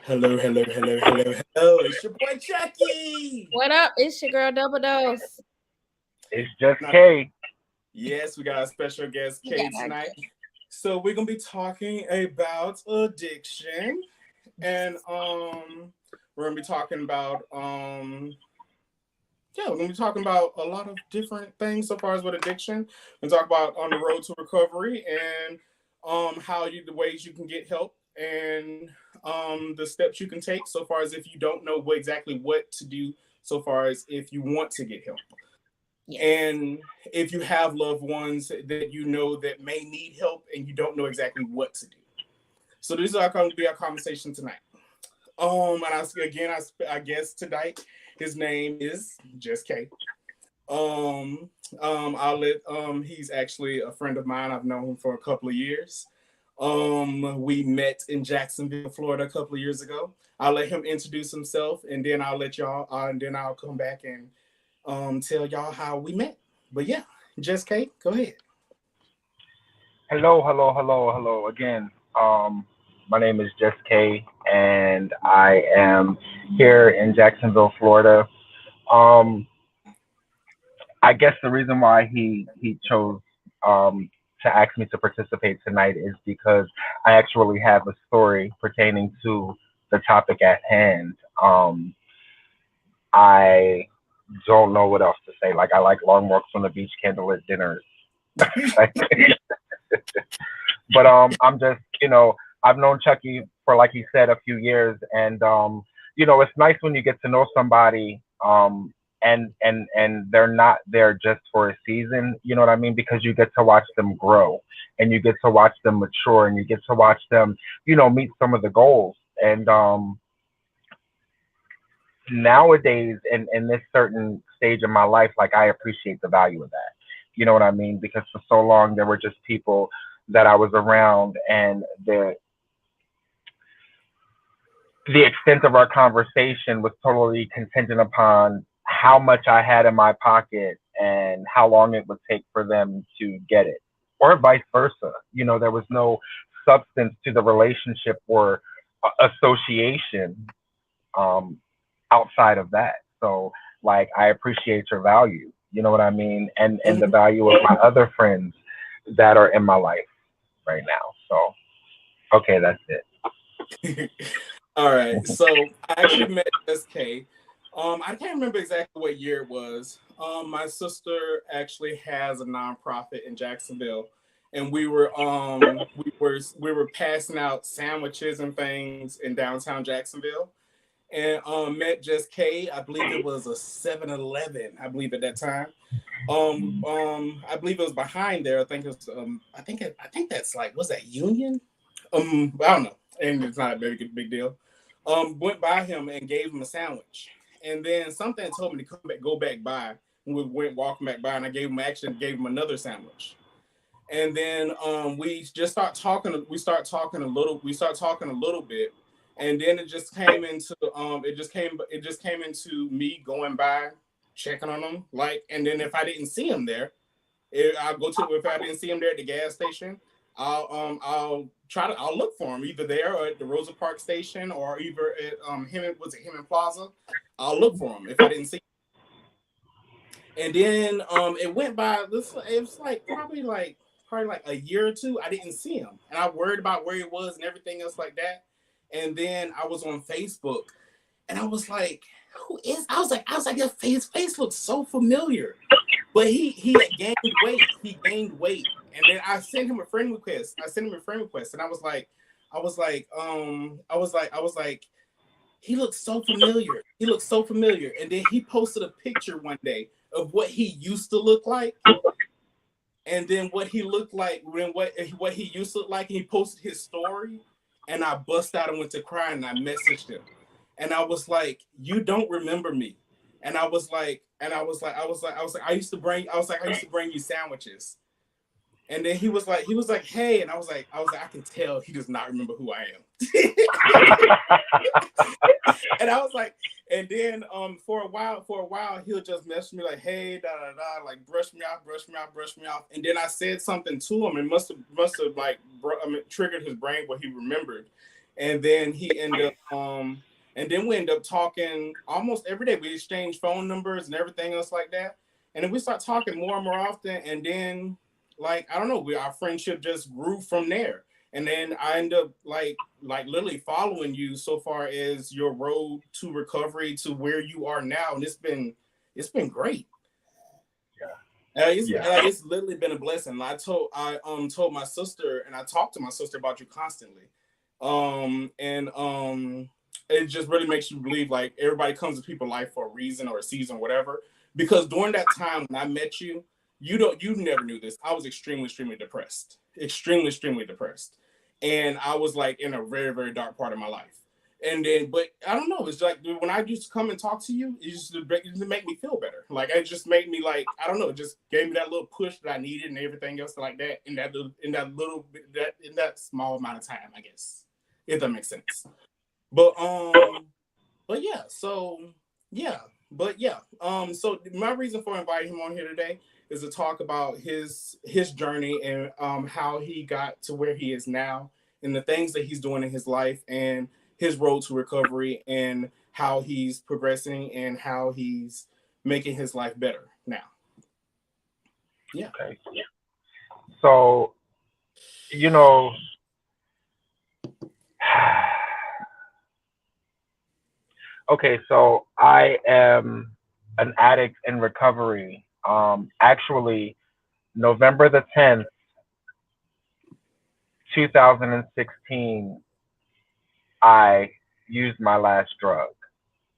Hello, hello, hello, hello, hello. It's your boy Chucky. What up? It's your girl Double Dose. It's just Now, K. yes, we got a special guest, We got Kate, our tonight. So we're gonna be talking about addiction, and we're gonna be talking about we're gonna be talking about a lot of different things so far as with addiction. We're gonna talk about on the road to recovery and the ways you can get help and the steps you can take so far as if you don't know exactly what to do so far as if you want to get help. Yes. And if you have loved ones that you know that may need help and you don't know exactly what to do. So this is going to be our conversation tonight. And I guess tonight his name is Just K. Um, I'll let he's actually a friend of mine. I've known him for a couple of years. We met in Jacksonville, Florida, a couple of years ago. I'll let him introduce himself, and then I'll let y'all, and then I'll come back and tell y'all how we met. But yeah, Just Kate, go ahead. Hello, hello, hello, hello again. My name is Just K, and I am here in Jacksonville, Florida. Um, I guess the reason why he chose to ask me to participate tonight is because I actually have a story pertaining to the topic at hand. I don't know what else to say. Like I like long walks on the beach, candlelit dinners. But I'm just I've known Chucky for like he said a few years, and it's nice when you get to know somebody and they're not there just for a season. You know what I mean? Because you get to watch them grow, and you get to watch them mature, and you get to watch them meet some of the goals. And nowadays in this certain stage of my life, like I appreciate the value of that. You know what I mean? Because for so long there were just people that I was around, and the extent of our conversation was totally contingent upon how much I had in my pocket and how long it would take for them to get it, or vice versa. There was no substance to the relationship or association um, outside of that. So, like, I appreciate your value. You know what I mean? And the Mhm. value of my other friends that are in my life right now. So, okay, that's it. All right. So I actually met SK. I can't remember exactly what year it was. My sister actually has a nonprofit in Jacksonville, and we were passing out sandwiches and things in downtown Jacksonville, and met Just K. I believe it was a 7-Eleven. I believe at that time. I believe it was behind there. I think it was. I think that's like, was that Union? I don't know, and it's not a very big deal. Went by him and gave him a sandwich, and then something told me to go back by. And we went walking back by, and gave him another sandwich. And then we just start talking. We start talking a little bit, and then it just came into me going by, checking on him, like, and then if I didn't see him there, if I didn't see him there at the gas station, I'll look for him either there or at the Rosa Park station or either at him in Plaza. I'll look for him if I didn't see him. And then it went by this it was like probably like a year or two. I didn't see him. And I worried about where he was and everything else like that. And then I was on Facebook and I was like, I was like, your face looks so familiar. But he had gained weight. He gained weight. And then I sent him a friend request. And I was like, he looks so familiar. He looks so familiar. And then he posted a picture one day of what he used to look like, and then what he looked like when what he used to look like. And he posted his story, and I bust out and went to cry, and I messaged him, and I was like, "You don't remember me?" And I used to bring you sandwiches. And then he was like, hey, and I was like, I can tell he does not remember who I am. And I was like, and then for a while, he'll just message me like, hey, da da da, like brush me off, brush me off, brush me off. And then I said something to him, and must have like triggered his brain what he remembered. and then he ended up and then we end up talking almost every day. We exchange phone numbers and everything else like that. And then we start talking more and more often. And then, like, I don't know, our friendship just grew from there. And then I end up like literally following you so far as your road to recovery to where you are now. And it's been great. It's literally been a blessing. I told my sister, and I talked to my sister about you constantly. It just really makes you believe like everybody comes to people's life for a reason or a season or whatever. Because during that time when I met you, you never knew this. I was extremely depressed. Extremely depressed. And I was like in a very, very dark part of my life. And then, but I don't know, it's like when I used to come and talk to you, it used to make me feel better. Like it just made me like, I don't know, it just gave me that little push that I needed and everything else like that in that small amount of time, I guess. If that makes sense. So my reason for inviting him on here today is to talk about his journey and how he got to where he is now and the things that he's doing in his life and his road to recovery and how he's progressing and how he's making his life better now. Yeah. Okay. So, you know, okay, so I am an addict in recovery. Actually, November the 10th, 2016, I used my last drug.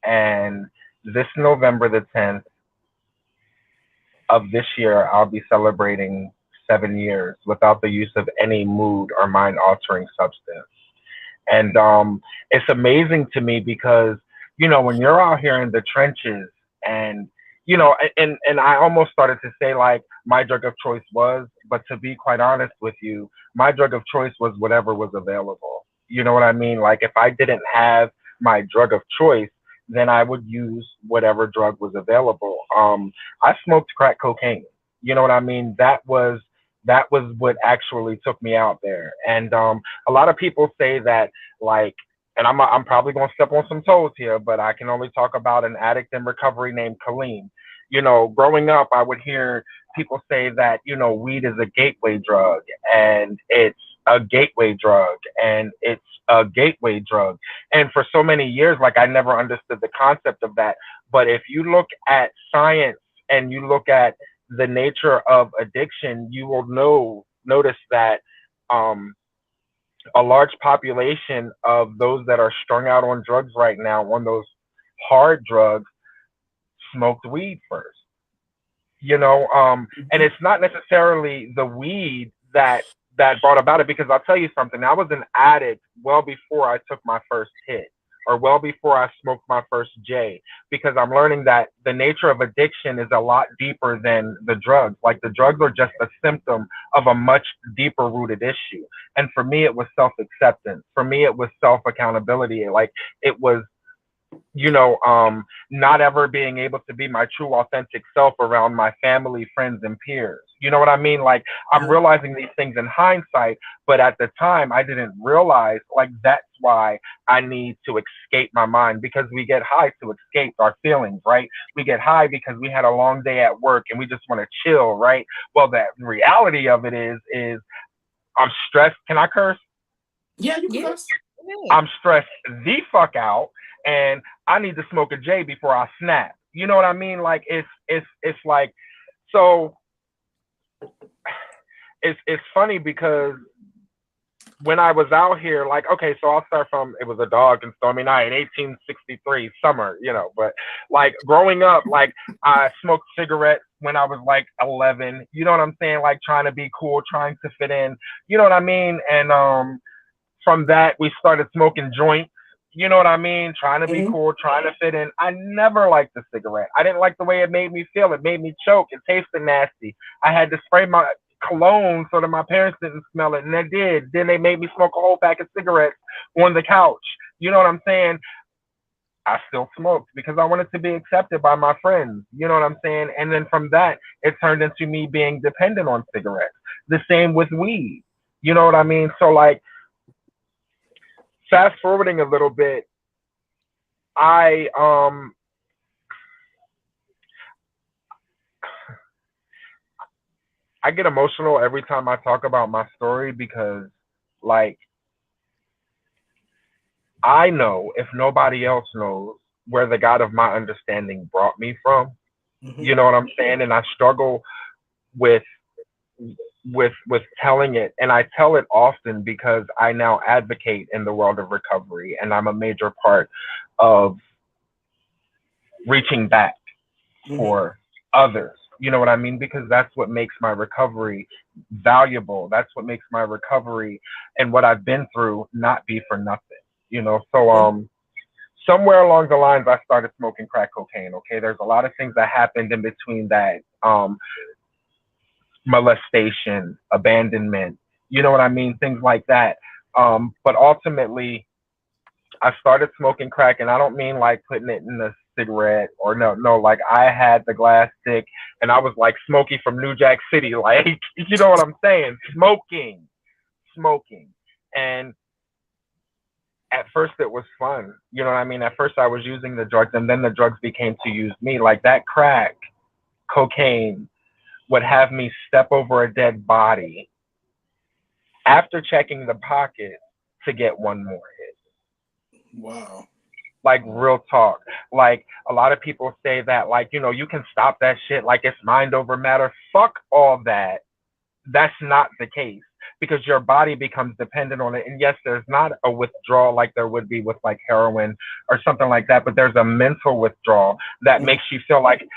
And this November the 10th of this year, I'll be celebrating 7 years without the use of any mood or mind altering substance. And it's amazing to me because, you know, when you're out here in the trenches and, you know, and I almost started to say like my drug of choice was, but to be quite honest with you, my drug of choice was whatever was available. You know what I mean? Like if I didn't have my drug of choice, then I would use whatever drug was available. I smoked crack cocaine. You know what I mean? That was what actually took me out there. And a lot of people say that like, and I'm probably going to step on some toes here, but I can only talk about an addict in recovery named Kaleem. You know, growing up, I would hear people say that, you know, weed is a gateway drug and it's a gateway drug and it's a gateway drug. And for so many years, like I never understood the concept of that. But if you look at science and you look at the nature of addiction, you will notice that a large population of those that are strung out on drugs right now, on those hard drugs, smoked weed first. You know, and it's not necessarily the weed that brought about it, because I'll tell you something. I was an addict well before I took my first hit, or well before I smoked my first J, because I'm learning that the nature of addiction is a lot deeper than the drugs. Like the drugs are just a symptom of a much deeper rooted issue. And for me, it was self-acceptance. For me, it was self-accountability. Like it was, you know, not ever being able to be my true authentic self around my family, friends, and peers. You know what I mean? Like I'm realizing these things in hindsight, but at the time I didn't realize, like, that's why I need to escape my mind, because we get high to escape our feelings, right? We get high because we had a long day at work and we just want to chill, right? Well, the reality of it is I'm stressed. Can I curse? Yeah, you can curse. I'm stressed the fuck out, and I need to smoke a J before I snap. You know what I mean? Like it's like, so it's funny because when I was out here, like, okay, so I'll start from, it was a dog and stormy night, 1863 summer, you know, but like growing up, like I smoked cigarettes when I was like 11, you know what I'm saying? Like trying to be cool, trying to fit in, you know what I mean? And from that, we started smoking joints. You know what I mean? Trying to be cool, trying to fit in. I never liked the cigarette. I didn't like the way it made me feel. It made me choke. It tasted nasty. I had to spray my cologne so that my parents didn't smell it, and they did. Then they made me smoke a whole pack of cigarettes on the couch. You know what I'm saying? I still smoked because I wanted to be accepted by my friends. You know what I'm saying? And then from that, it turned into me being dependent on cigarettes. The same with weed. You know what I mean? So like, fast forwarding a little bit, I I get emotional every time I talk about my story because, like, I know if nobody else knows where the God of my understanding brought me from. Hmm. You know what I'm saying? And I struggle with with telling it, and I tell it often because I now advocate in the world of recovery, and I'm a major part of reaching back Hmm. for others. You know what I mean? Because that's what makes my recovery valuable. That's what makes my recovery and what I've been through not be for nothing. You know, so somewhere along the lines I started smoking crack cocaine. Okay, there's a lot of things that happened in between that. Molestation, abandonment, you know what I mean? Things like that. But ultimately I started smoking crack, and I don't mean like putting it in a cigarette or no, like I had the glass stick and I was like Smokey from New Jack City, like you know what I'm saying? Smoking. And at first it was fun. You know what I mean? At first I was using the drugs and then the drugs became to use me. Like that crack, cocaine would have me step over a dead body after checking the pocket to get one more hit. Wow. Like real talk. Like a lot of people say that, like, you know, you can stop that shit, like it's mind over matter. Fuck all that. That's not the case because your body becomes dependent on it. And yes, there's not a withdrawal like there would be with like heroin or something like that, but there's a mental withdrawal that Mhm. makes you feel like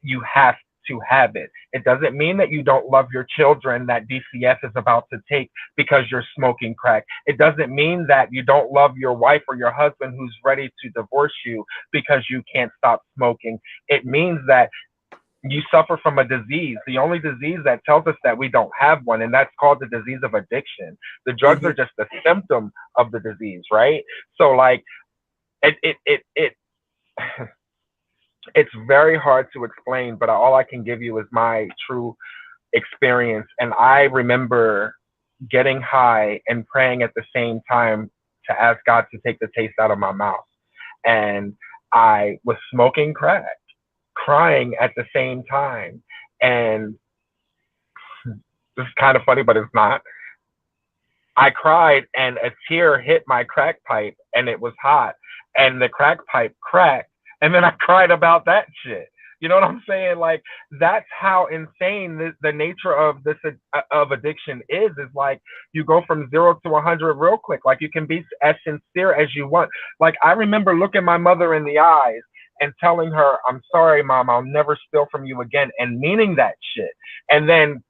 you have to have it. It doesn't mean that you don't love your children that DCF is about to take because you're smoking crack. It doesn't mean that you don't love your wife or your husband who's ready to divorce you because you can't stop smoking. It means that you suffer from a disease, the only disease that tells us that we don't have one, and that's called the disease of addiction. The drugs are Mhm. just a symptom of the disease, right? So like it it's very hard to explain, but all I can give you is my true experience. And I remember getting high and praying at the same time to ask God to take the taste out of my mouth. And I was smoking crack, crying at the same time. And this is kind of funny, but it's not. I cried and a tear hit my crack pipe and it was hot and the crack pipe cracked and then I cried about that shit. You know what I'm saying? Like that's how insane the nature of this of addiction is like you go from 0 to 100 real quick. Like you can be as sincere as you want. Like I remember looking my mother in the eyes and telling her, "I'm sorry, mom, I'll never steal from you again," and meaning that shit. And then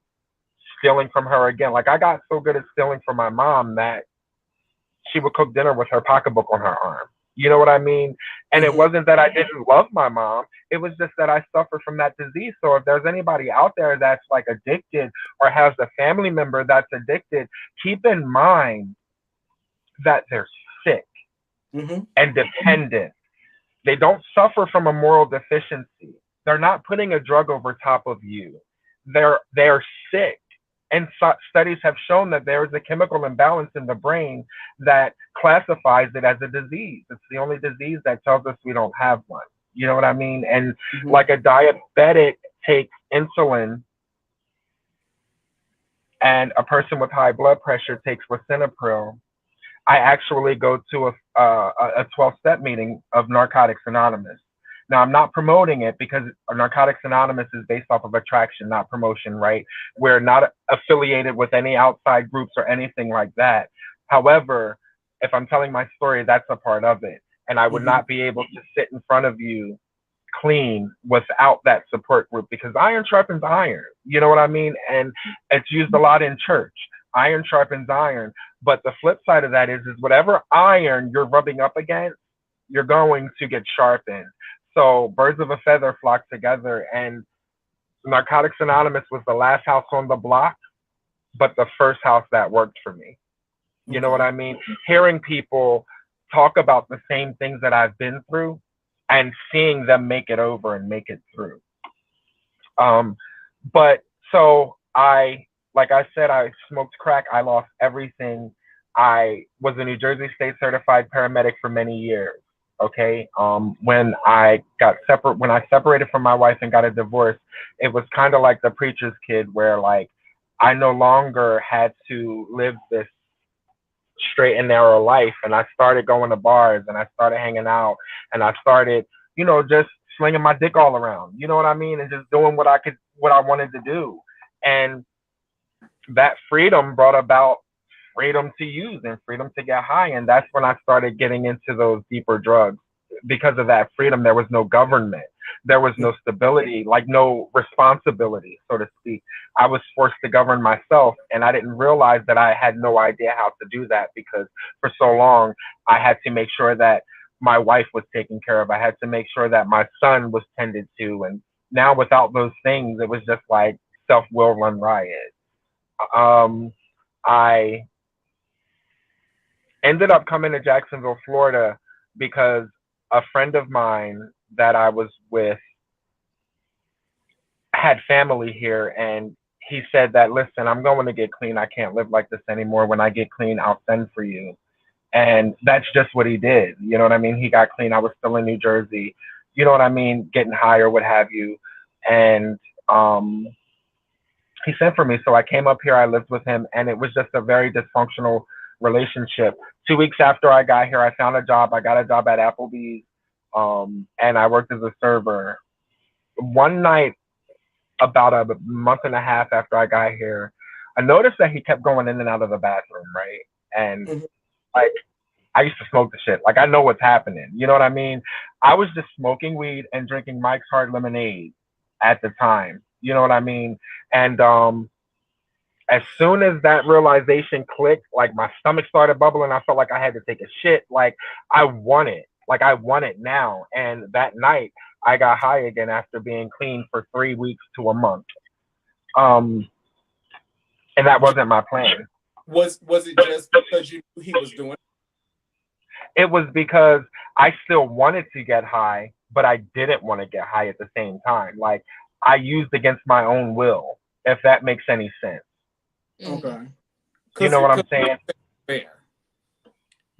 stealing from her again. Like I got so good at stealing from my mom that she would cook dinner with her pocketbook on her arm. You know what I mean? And it Mhm. wasn't that I didn't love my mom. It was just that I suffer from that disease. So if there's anybody out there that's like addicted or has a family member that's addicted, keep in mind that they're sick Mhm. and dependent. They don't suffer from a moral deficiency. They're not putting a drug over top of you. They're sick. And studies have shown that there is a chemical imbalance in the brain that classifies it as a disease. It's the only disease that tells us we don't have one. You know what I mean? And Mhm. like a diabetic takes insulin and a person with high blood pressure takes lisinopril, I actually go to a 12-step meeting of Narcotics Anonymous. Now, I'm not promoting it because Narcotics Anonymous is based off of attraction, not promotion, right? We're not affiliated with any outside groups or anything like that. However, if I'm telling my story, that's a part of it. And I would Mhm. not be able to sit in front of you clean without that support group because iron sharpens iron. You know what I mean? And it's used a lot in church. Iron sharpens iron. But the flip side of that is whatever iron you're rubbing up against, you're going to get sharpened. So birds of a feather flock together. And Narcotics Anonymous was the last house on the block, but the first house that worked for me. You know what Okay. I mean? Hearing people talk about the same things that I've been through and seeing them make it over and make it through. Um, but so like I said, I smoked crack. I lost everything. I was a New Jersey State certified paramedic for many years. Okay. When I separated from my wife and got a divorce, it was kind of like the preacher's kid, where like I no longer had to live this straight and narrow life, and I started going to bars, and I started hanging out, and I started, just slinging my dick all around. You know what I mean? And just doing what I wanted to do. And that freedom brought about freedom to use and freedom to get high. And that's when I started getting into those deeper drugs. Because of that freedom, there was no government. There was no stability, like no responsibility, so to speak. I was forced to govern myself, and I didn't realize that I had no idea how to do that, because for so long I had to make sure that my wife was taken care of. I had to make sure that my son was tended to. And now without those things, it was just like self-will run riot. I ended up coming to Jacksonville, Florida, because a friend of mine that I was with had family here, and he said that, listen, I'm going to get clean. I can't live like this anymore. When I get clean, I'll send for you. And that's just what he did. You know what I mean? He got clean. I was still in New Jersey, you know what I mean? Getting high or what have you. And he sent for me. So I came up here, I lived with him, and it was just a very dysfunctional relationship. 2 weeks after I got here, I found a job. I got a job at Applebee's, and I worked as a server. One night, about a month and a half after I got here, I noticed that he kept going in and out of the bathroom, right? And like, I used to smoke the shit. Like, I know what's happening. You know what I mean? I was just smoking weed and drinking Mike's Hard Lemonade at the time. You know what I mean? And as soon as that realization clicked, like my stomach started bubbling. I felt like I had to take a shit. Like, I want it. Like, I want it now. And that night, I got high again after being clean for 3 weeks to a month. And that wasn't my plan. Was it just because you knew he was doing it? It was because I still wanted to get high, but I didn't want to get high at the same time. Like, I used against my own will, if that makes any sense. Okay. You know what I'm saying? There.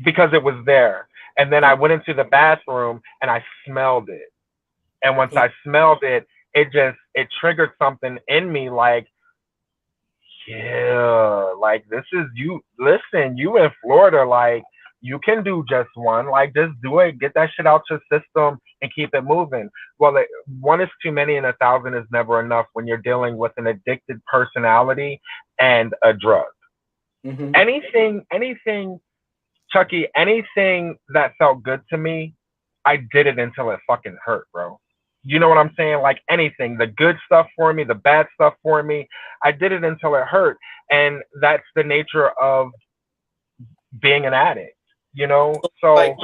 Because it was there. And then I went into the bathroom and I smelled it. And once I smelled it, it triggered something in me, like, yeah, like, this is you. Listen, you in Florida, like, you can do just one. Like, just do it. Get that shit out your system and keep it moving. Well, one is too many and 1,000 is never enough when you're dealing with an addicted personality and a drug. Anything, Chucky, anything that felt good to me, I did it until it fucking hurt, bro. You know what I'm saying? Like, anything, the good stuff for me, the bad stuff for me, I did it until it hurt. And that's the nature of being an addict, you know? So like,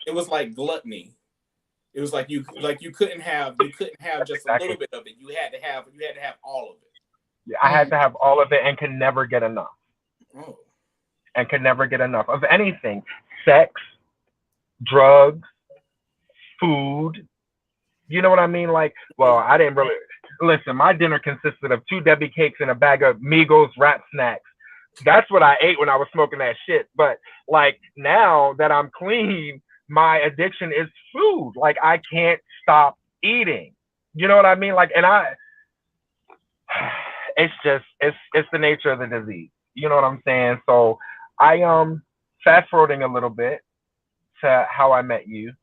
it was like gluttony. It was like you couldn't have just a little bit of it. You had to have all of it. I had to have all of it and could never get enough. Oh. And could never get enough of anything. Sex, drugs, food. You know what I mean? Like, well, I didn't really listen. My dinner consisted of 2 Debbie cakes and a bag of Migos wrap snacks. That's what I ate when I was smoking that shit. But like, now that I'm clean, my addiction is food. Like, I can't stop eating. You know what I mean? Like, and it's the nature of the disease. You know what I'm saying? So I fast forwarding a little bit to how I met you.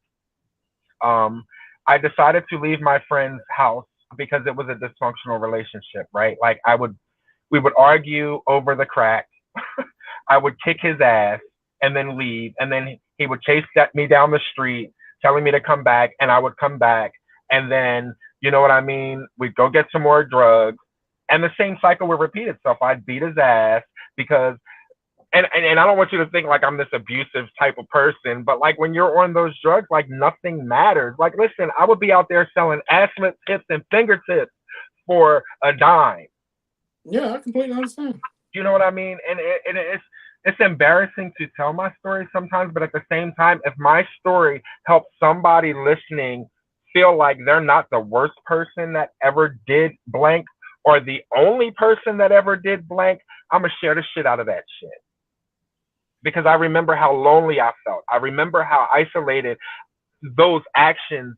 I decided to leave my friend's house because it was a dysfunctional relationship, right? Like, we would argue over the crack. I would kick his ass and then leave. And then he would chase me down the street, telling me to come back, and I would come back. And then, you know what I mean? We'd go get some more drugs. And the same cycle would repeat itself. I'd beat his ass because, and I don't want you to think like I'm this abusive type of person, but like, when you're on those drugs, like, nothing matters. Like, listen, I would be out there selling ass tips and fingertips for a dime. Yeah, I completely understand. You know what I mean? And it's embarrassing to tell my story sometimes, but at the same time, if my story helps somebody listening feel like they're not the worst person that ever did blank or the only person that ever did blank, I'm gonna share the shit out of that shit. because I remember how lonely I felt. I remember how isolated those actions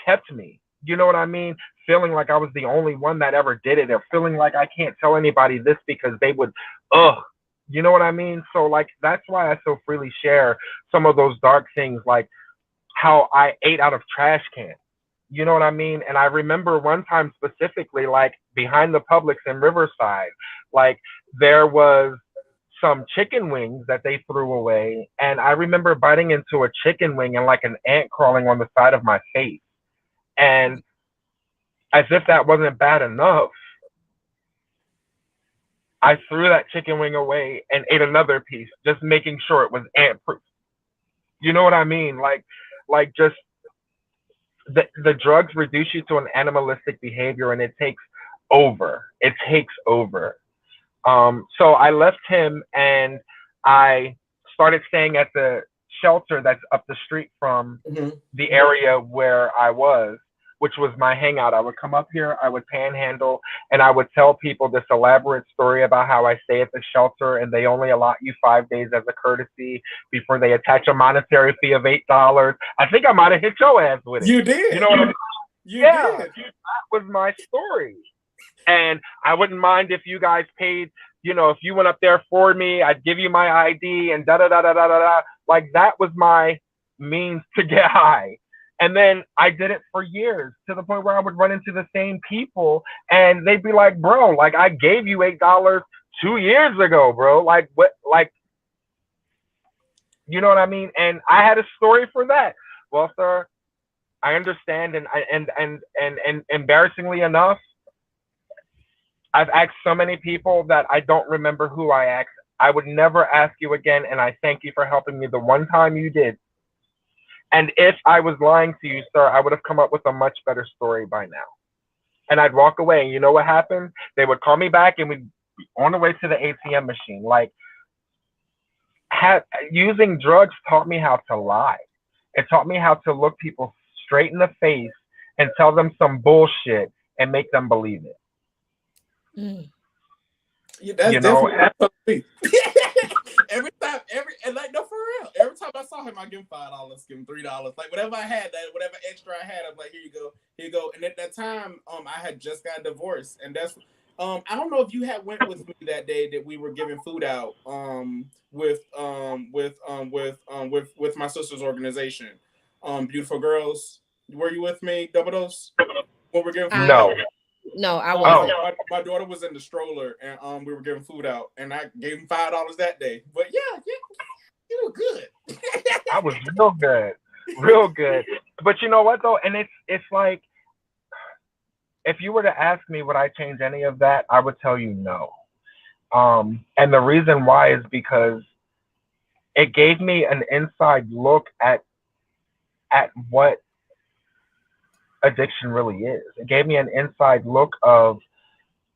kept me. You know what I mean? Feeling like I was the only one that ever did it, or feeling like I can't tell anybody this because they would, ugh. You know what I mean? So like that's why I so freely share some of those dark things, like how I ate out of trash cans. You know what I mean? And I remember one time specifically, like behind the Publix in Riverside, like there was some chicken wings that they threw away. And I remember biting into a chicken wing and like an ant crawling on the side of my face. And as if that wasn't bad enough, I threw that chicken wing away and ate another piece, just making sure it was ant proof. You know what I mean? Like just the drugs reduce you to an animalistic behavior, and it takes over. It takes over. So I left him and I started staying at the shelter that's up the street from the area where I was, which was my hangout. I would come up here, I would panhandle, and I would tell people this elaborate story about how I stay at the shelter and they only allot you 5 days as a courtesy before they attach a monetary fee of $8. I think I might have hit your ass with it. You did. You know what I mean? You Yeah, did. that was my story. And I wouldn't mind if you guys paid, you know, if you went up there for me, I'd give you my ID and da da da da da da da. Like that was my means to get high. And then I did it for years, to the point where I would run into the same people and they'd be like, bro, like I gave you $8 2 years ago, bro. Like what, like, you know what I mean? And I had a story for that. Well, sir, I understand. And embarrassingly enough, I've asked so many people that I don't remember who I asked. I would never ask you again, and I thank you for helping me the one time you did. And if I was lying to you, sir, I would have come up with a much better story by now. And I'd walk away, and you know what happened? They would call me back, and we'd be on the way to the ATM machine. Like, using drugs taught me how to lie. It taught me how to look people straight in the face and tell them some bullshit and make them believe it. Yeah, that's definitely every time, and like no for real. Every time I saw him, I give him $5, give him $3, like whatever I had, whatever extra I had, I'm like, here you go. And at that time, I had just got divorced, and that's I don't know if you had went with me that day that we were giving food out with my sister's organization, Beautiful Girls. Were you with me, Double Dose? When we're giving food out? No, I wasn't. My daughter was in the stroller, and we were giving food out, and I gave him $5 that day. But yeah, you were good. I was real good. But you know what though? And it's like, if you were to ask me would I change any of that, I would tell you no. And the reason why is because it gave me an inside look at what addiction really is. It gave me an inside look of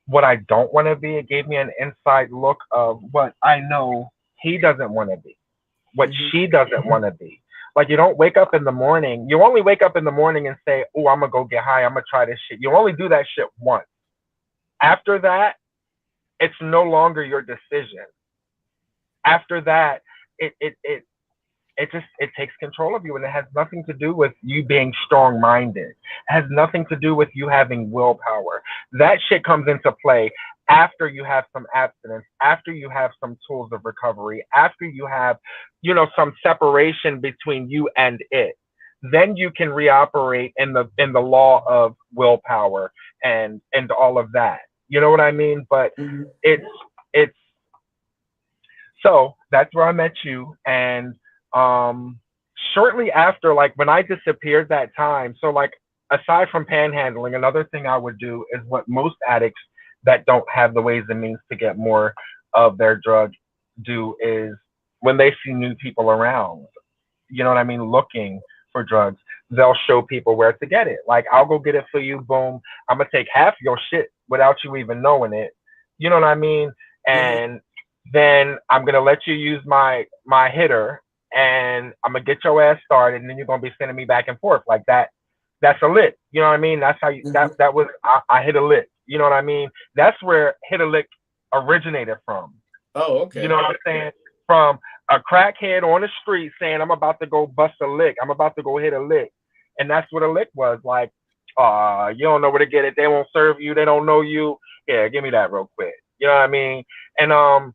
what I don't want to be. It gave me an inside look of what I know he doesn't want to be, what she doesn't want to be. Like, you don't wake up in the morning. You only wake up in the morning and say, oh, I'm going to go get high. I'm going to try this shit. You only do that shit once. After that, it's no longer your decision. After that, it takes control of you, and it has nothing to do with you being strong-minded. It has nothing to do with you having willpower. That shit comes into play after you have some abstinence, after you have some tools of recovery, after you have, you know, some separation between you and it. Then you can reoperate in the law of willpower and all of that. You know what I mean? But it's so that's where I met you. And shortly after, like when I disappeared that time, so like aside from panhandling, another thing I would do is what most addicts that don't have the ways and means to get more of their drug do, is when they see new people around, you know what I mean, looking for drugs, they'll show people where to get it. Like, I'll go get it for you, boom, I'm gonna take half your shit without you even knowing it, you know what I mean? And then I'm gonna let you use my hitter, and I'm gonna get your ass started, and then you're gonna be sending me back and forth like that. That's a lick, you know what I mean? That's how you, that was, I hit a lick, you know what I mean? That's where hit a lick originated from. Oh, okay. You know what I'm saying? From a crackhead on the street saying, I'm about to go bust a lick. I'm about to go hit a lick. And that's what a lick was. Like, you don't know where to get it. They won't serve you. They don't know you. Yeah, give me that real quick. You know what I mean? And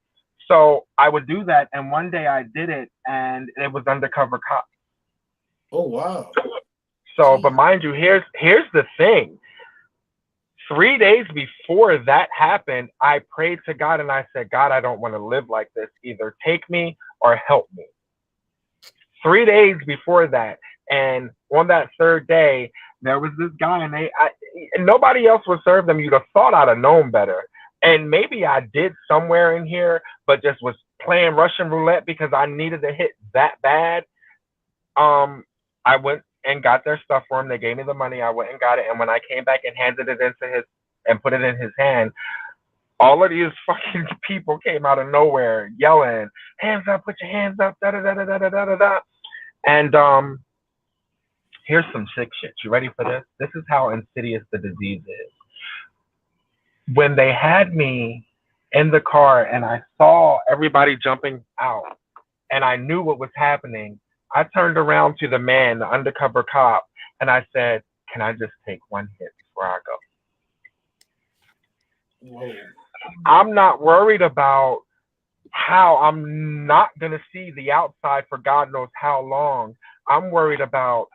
so I would do that. And one day I did it, and it was undercover cop. Oh, wow. So, but mind you, here's the thing. 3 days before that happened, I prayed to God and I said, God, I don't want to live like this. Either take me or help me. 3 days before that. And on that third day, there was this guy, and nobody else would serve them. You'd have thought I'd have known better. And maybe I did somewhere in here, but just was playing Russian roulette because I needed to hit that bad. I went and got their stuff for him. They gave me the money. I went and got it. And when I came back and handed it into his and put it in his hand, all of these fucking people came out of nowhere yelling, hands up, put your hands up, da da da da da da da da. And here's some sick shit. You ready for this? This is how insidious the disease is. When they had me in the car and I saw everybody jumping out and I knew what was happening, I turned around to the man, the undercover cop, and I said, can I just take one hit before I go? Whoa. I'm not worried about how I'm not going to see the outside for God knows how long. I'm worried about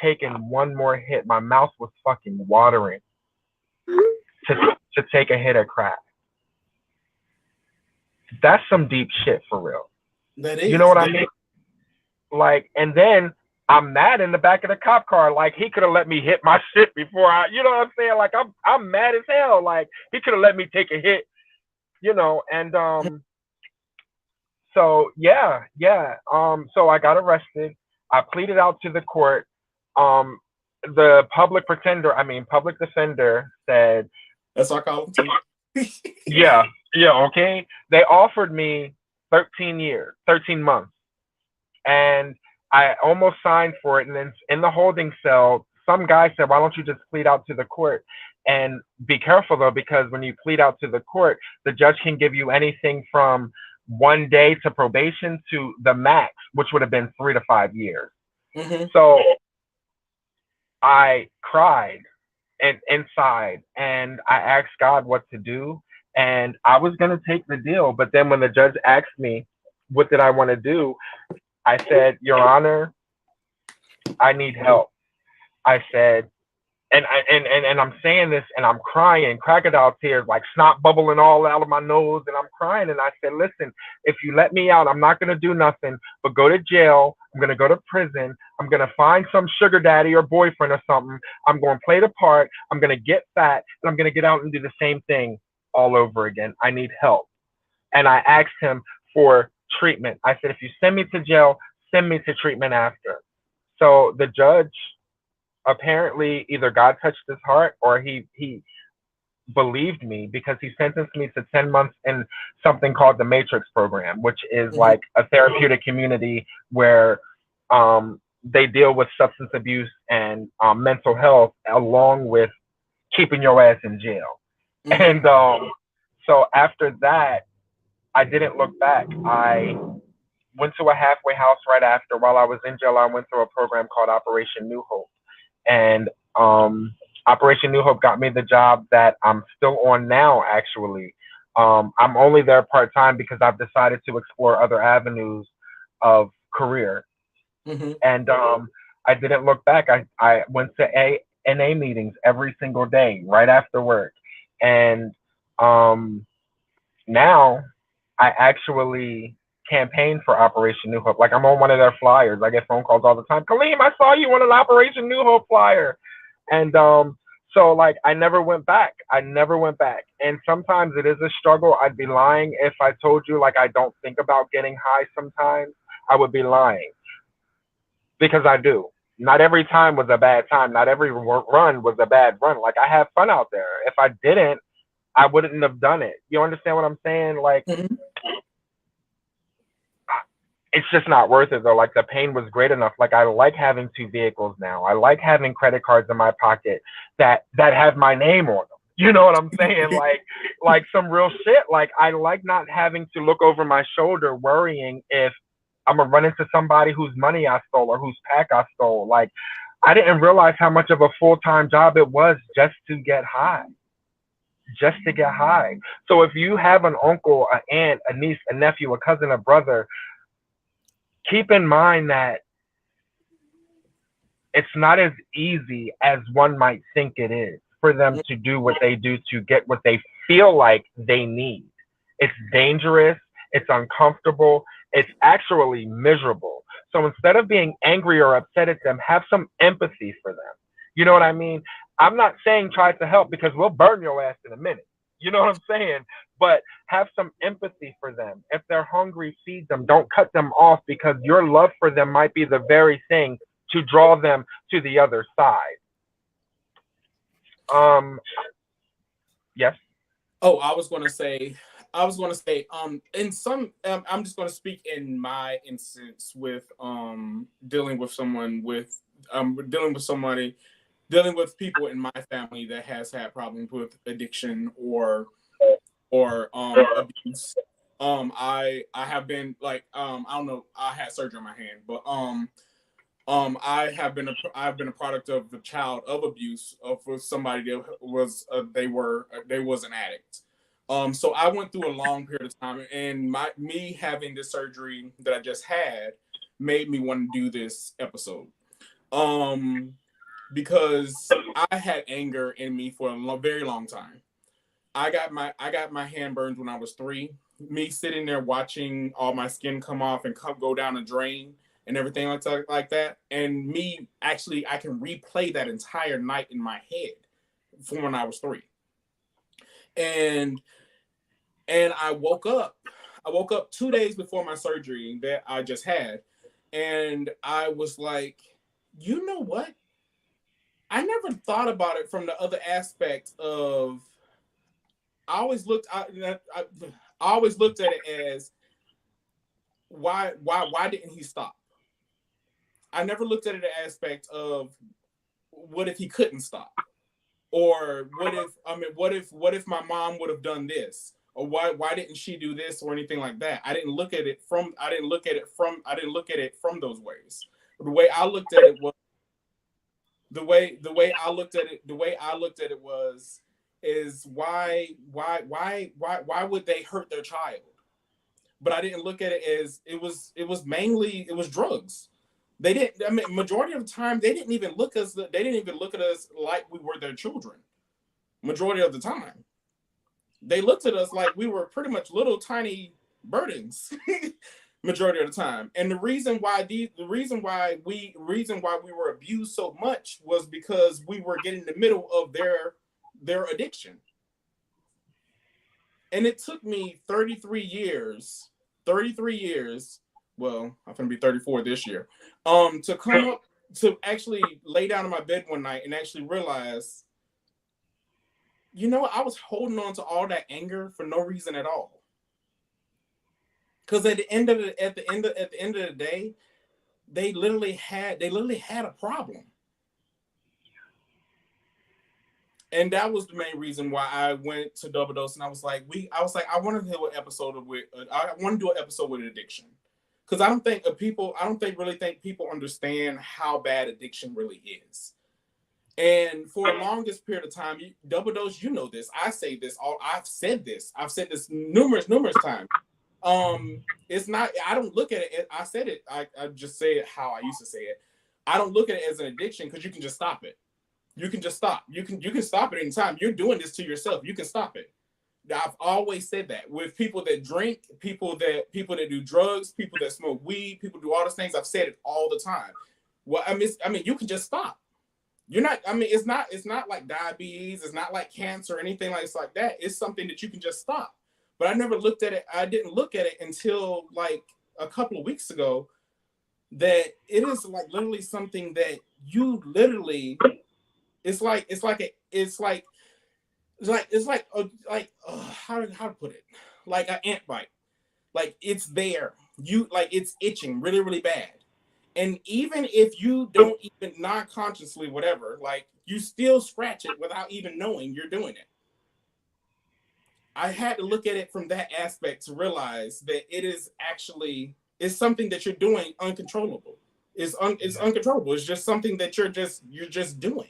taking one more hit. My mouth was fucking watering to take a hit of crack. That's some deep shit for real. That is. You know what I mean? Like, and then I'm mad in the back of the cop car. Like, he could have let me hit my shit before you know what I'm saying? Like, I'm mad as hell. Like, he could have let me take a hit, you know, and, so yeah. So I got arrested. I pleaded out to the court. The public defender said, that's what I call him too. yeah, okay. They offered me 13 months. And I almost signed for it. And then in the holding cell, some guy said, why don't you just plead out to the court? And be careful, though, because when you plead out to the court, the judge can give you anything from 1 day to probation to the max, which would have been 3 to 5 years. Mm-hmm. So I cried inside and I asked God what to do. And I was going to take the deal. But then when the judge asked me, what did I want to do? I said, Your Honor, I need help. I said, and I'm saying this and I'm crying, crocodile tears, like snot bubbling all out of my nose, and I'm crying. And I said, listen, if you let me out, I'm not going to do nothing but go to jail. I'm going to go to prison. I'm going to find some sugar daddy or boyfriend or something. I'm going to play the part. I'm going to get fat, and I'm going to get out and do the same thing all over again. I need help. And I asked him for treatment. I said, if you send me to jail, send me to treatment after. So the judge, apparently either God touched his heart or he believed me, because he sentenced me to 10 months in something called the Matrix program, which is like a therapeutic community where they deal with substance abuse and mental health, along with keeping your ass in jail. And so after that, I didn't look back. I went to a halfway house right after. While I was in jail, I went through a program called Operation New Hope. And Operation New Hope got me the job that I'm still on now, actually. I'm only there part-time because I've decided to explore other avenues of career. And I didn't look back. I went to NA meetings every single day right after work. And now I actually campaign for Operation New Hope. Like, I'm on one of their flyers. I get phone calls all the time. Kaleem, I saw you on an Operation New Hope flyer. And so, like, I never went back. And sometimes it is a struggle. I'd be lying if I told you, like, I don't think about getting high sometimes. I would be lying. Because I do. Not every time was a bad time. Not every run was a bad run. Like, I have fun out there. If I didn't, I wouldn't have done it. You understand what I'm saying? Like, it's just not worth it, though. Like, the pain was great enough. Like, I like having 2 vehicles now. I like having credit cards in my pocket that have my name on them. You know what I'm saying? like some real shit. Like, I like not having to look over my shoulder worrying if I'm gonna run into somebody whose money I stole or whose pack I stole. Like, I didn't realize how much of a full-time job it was just to get high. Just to get high. So if you have an uncle, an aunt, a niece, a nephew, a cousin, a brother, keep in mind that it's not as easy as one might think it is for them to do what they do to get what they feel like they need. It's dangerous, it's uncomfortable, it's actually miserable. So instead of being angry or upset at them, have some empathy for them. You know what I mean? I'm not saying try to help because we'll burn your ass in a minute. You know what I'm saying? But have some empathy for them. If they're hungry, feed them. Don't cut them off because your love for them might be the very thing to draw them to the other side. Yes. Oh, I was going to say, in some, I'm just going to speak in my instance with, dealing with people in my family that has had problems with addiction or abuse. I have been like, I don't know, I had surgery on my hand, but, I've been a product of the child of abuse for somebody that was they was an addict. So I went through a long period of time, and me having this surgery that I just had made me want to do this episode. Because I had anger in me for a very long time. I got my hand burned when I was 3. Me sitting there watching all my skin come off and go down a drain and everything like that. And me, actually, I can replay that entire night in my head from when I was 3. And I woke up 2 days before my surgery that I just had. And I was like, you know what? I never thought about it from the other aspect of, I always looked at it as, why didn't he stop? I never looked at it the aspect of, what if he couldn't stop? Or what if my mom would have done this? Or why didn't she do this or anything like that? I didn't look at it from those ways. The way I looked at it was why would they hurt their child? But I didn't look at it as it was mainly drugs. They didn't. I mean, majority of the time, they didn't even look at us like we were their children. Majority of the time, they looked at us like we were pretty much little tiny burdens. Majority of the time, and the reason why we were abused so much was because we were getting in the middle of their addiction. And it took me 33 years. Well, I'm gonna be 34 this year. To come up to actually lay down in my bed one night and actually realize, you know, I was holding on to all that anger for no reason at all. Because at the end of the day, they literally had a problem. And that was the main reason why I went to Double Dose, and I was like, I want to do an episode with addiction, because I don't really think people understand how bad addiction really is. And for the longest period of time, Double Dose, you know this. I've said this numerous times. It's not. I don't look at it. I said it. I just say it how I used to say it. I don't look at it as an addiction because you can just stop it. You can just stop. You can stop it anytime. You're doing this to yourself. You can stop it. I've always said that with people that drink, people that do drugs, people that smoke weed, people do all those things. I've said it all the time. Well, I mean, you can just stop. You're not. I mean, it's not like diabetes. It's not like cancer or anything like that. It's something that you can just stop. But I never looked at it. I didn't look at it until like a couple of weeks ago, that it is like literally something that you literally. It's like how to put it? Like an ant bite. Like it's there. It's itching really, really bad. And even if you don't even non-consciously, whatever, like you still scratch it without even knowing you're doing it. I had to look at it from that aspect to realize that it is actually It's something that you're doing uncontrollable. It's uncontrollable. It's just something that you're just doing.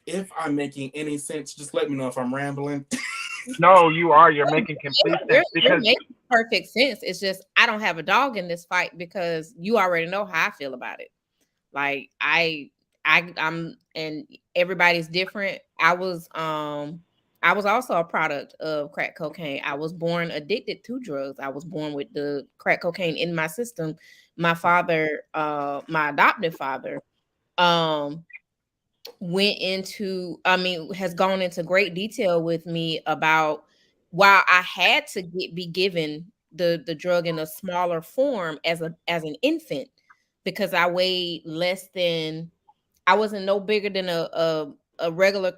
If I'm making any sense, just let me know if I'm rambling. No, you are. You're making complete sense You're because making perfect sense. It's just I don't have a dog in this fight because you already know how I feel about it. Like I'm and everybody's different. I was also a product of crack cocaine. I was born addicted to drugs. I was born with the crack cocaine in my system. My father, my adoptive father, has gone into great detail with me about while I had to be given the drug in a smaller form as an infant because I weighed less than I wasn't no bigger than a regular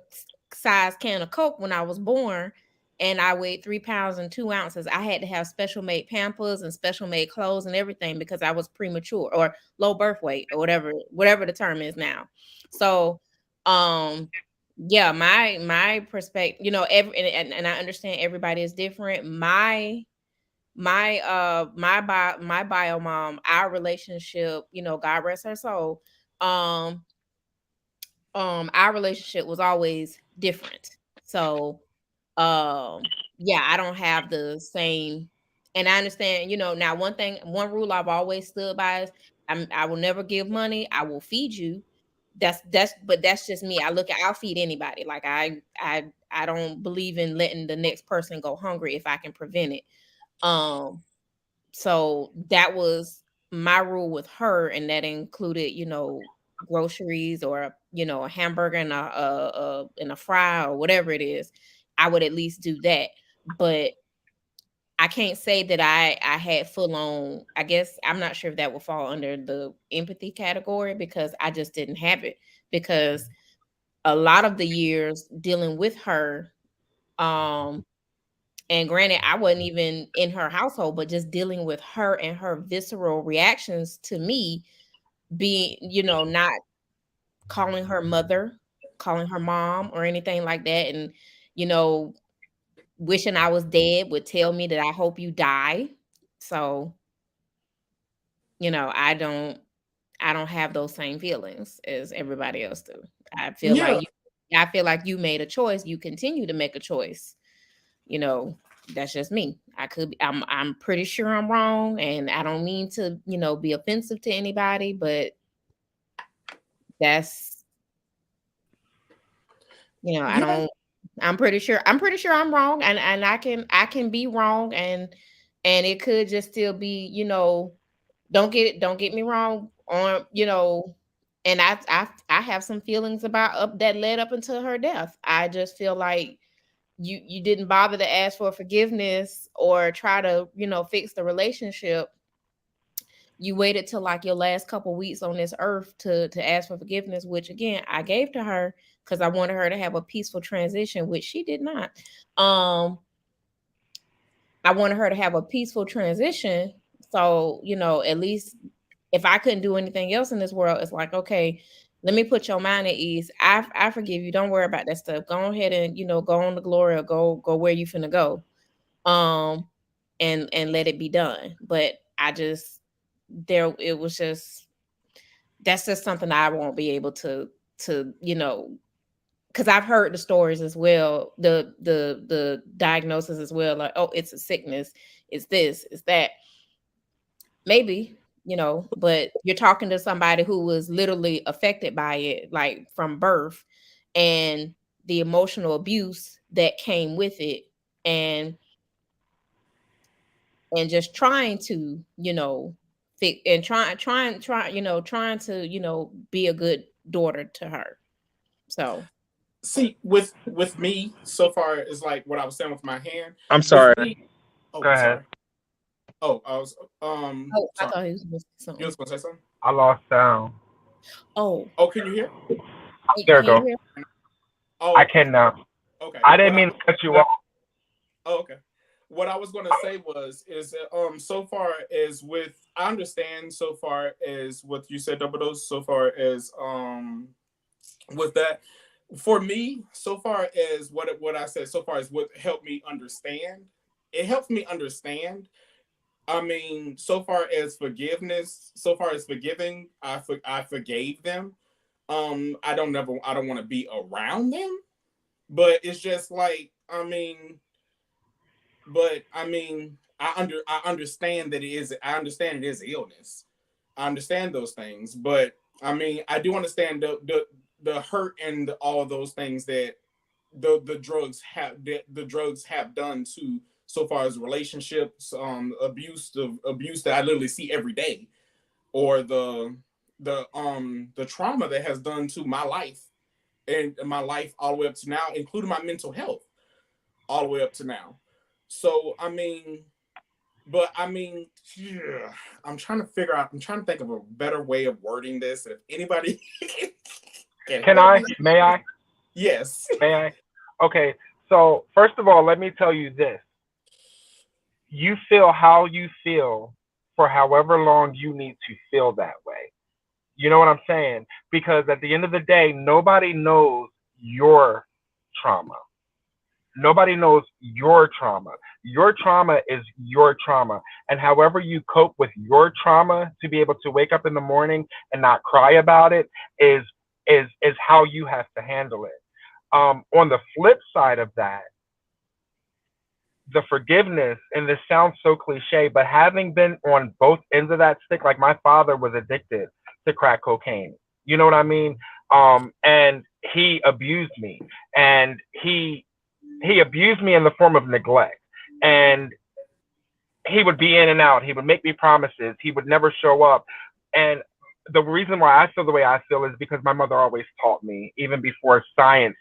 size can of Coke when I was born, and I weighed 3 pounds and 2 ounces. I had to have special made Pampers and special made clothes and everything because I was premature or low birth weight or whatever the term is now. So, yeah, my perspective, and I understand everybody is different. My bio mom, our relationship, God rest her soul. Our relationship was always different. So yeah, I don't have the same, and I understand, now one rule I've always stood by is I will never give money. I will feed you. But that's just me. I'll feed anybody. Like I don't believe in letting the next person go hungry if I can prevent it. So that was my rule with her, and that included, groceries or a hamburger and a fry or whatever it is. I would at least do that, but I can't say that I had full on. I guess I'm not sure if that would fall under the empathy category because I just didn't have it. Because a lot of the years dealing with her, and granted, I wasn't even in her household, but just dealing with her and her visceral reactions to me being, not calling her mother, calling her mom or anything like that. And, wishing I was dead would tell me that I hope you die. So, I don't have those same feelings as everybody else do. I feel Yeah, like you made a choice. You continue to make a choice. You know, that's just me. I'm pretty sure I'm wrong, and I don't mean to, be offensive to anybody, but that's, I yeah, don't I'm pretty sure I'm wrong, and I can be wrong, and it could just still be, don't get me wrong on, and I have some feelings about up that led up until her death. I just feel like you didn't bother to ask for forgiveness or try to, fix the relationship. You waited till like your last couple weeks on this earth to ask for forgiveness, which again I gave to her because I wanted her to have a peaceful transition, which she did not. I wanted her to have a peaceful transition. So, at least if I couldn't do anything else in this world, it's like, okay, let me put your mind at ease. I forgive you. Don't worry about that stuff. Go ahead and, go on to glory or go where you finna go. And let it be done. But I just it was just that's just something I won't be able to, because I've heard the stories as well, the diagnosis as well, like, oh, it's a sickness, it's this, it's that. Maybe, but you're talking to somebody who was literally affected by it, like from birth, and the emotional abuse that came with it, and just trying to, fix and trying to, be a good daughter to her. So see, with me so far is like what I was saying with my hand. I'm With sorry. me, oh Go ahead. sorry. Oh, I was I sorry. thought he was You something. was gonna say something? I lost sound. Oh, Oh, can you hear? There can we you go. hear? Oh, I okay. can now. Okay. I didn't mean to cut you off. Oh, okay. What I was gonna say is so far as with I understand so far as what you said, double dose, so far as with that, for me, so far as what I said, so far as what helped me understand, it helps me understand I mean, so far as forgiving, I forgave them. I don't want to be around them, but it's just like, I understand that I understand it is illness. I understand those things, but I mean, I do understand the hurt and all of those things that the drugs have done to, so far as relationships, abuse that I literally see every day, or the trauma that has done to my life, and my life all the way up to now, including my mental health, all the way up to now. So I mean, but I mean, yeah, I'm trying to think of a better way of wording this. If anybody can Can help I? me. May I? Yes. May I? Okay. So first of all, let me tell you this. You feel how you feel for however long you need to feel that way. You know what I'm saying? Because at the end of the day, nobody knows your trauma. Nobody knows your trauma. Your trauma is your trauma. And however you cope with your trauma to be able to wake up in the morning and not cry about it is how you have to handle it. On the flip side of that, the forgiveness, and this sounds so cliche, but having been on both ends of that stick, like my father was addicted to crack cocaine. You know what I mean? And he abused me, and he abused me in the form of neglect. And he would be in and out. He would make me promises. He would never show up. And the reason why I feel the way I feel is because my mother always taught me, even before science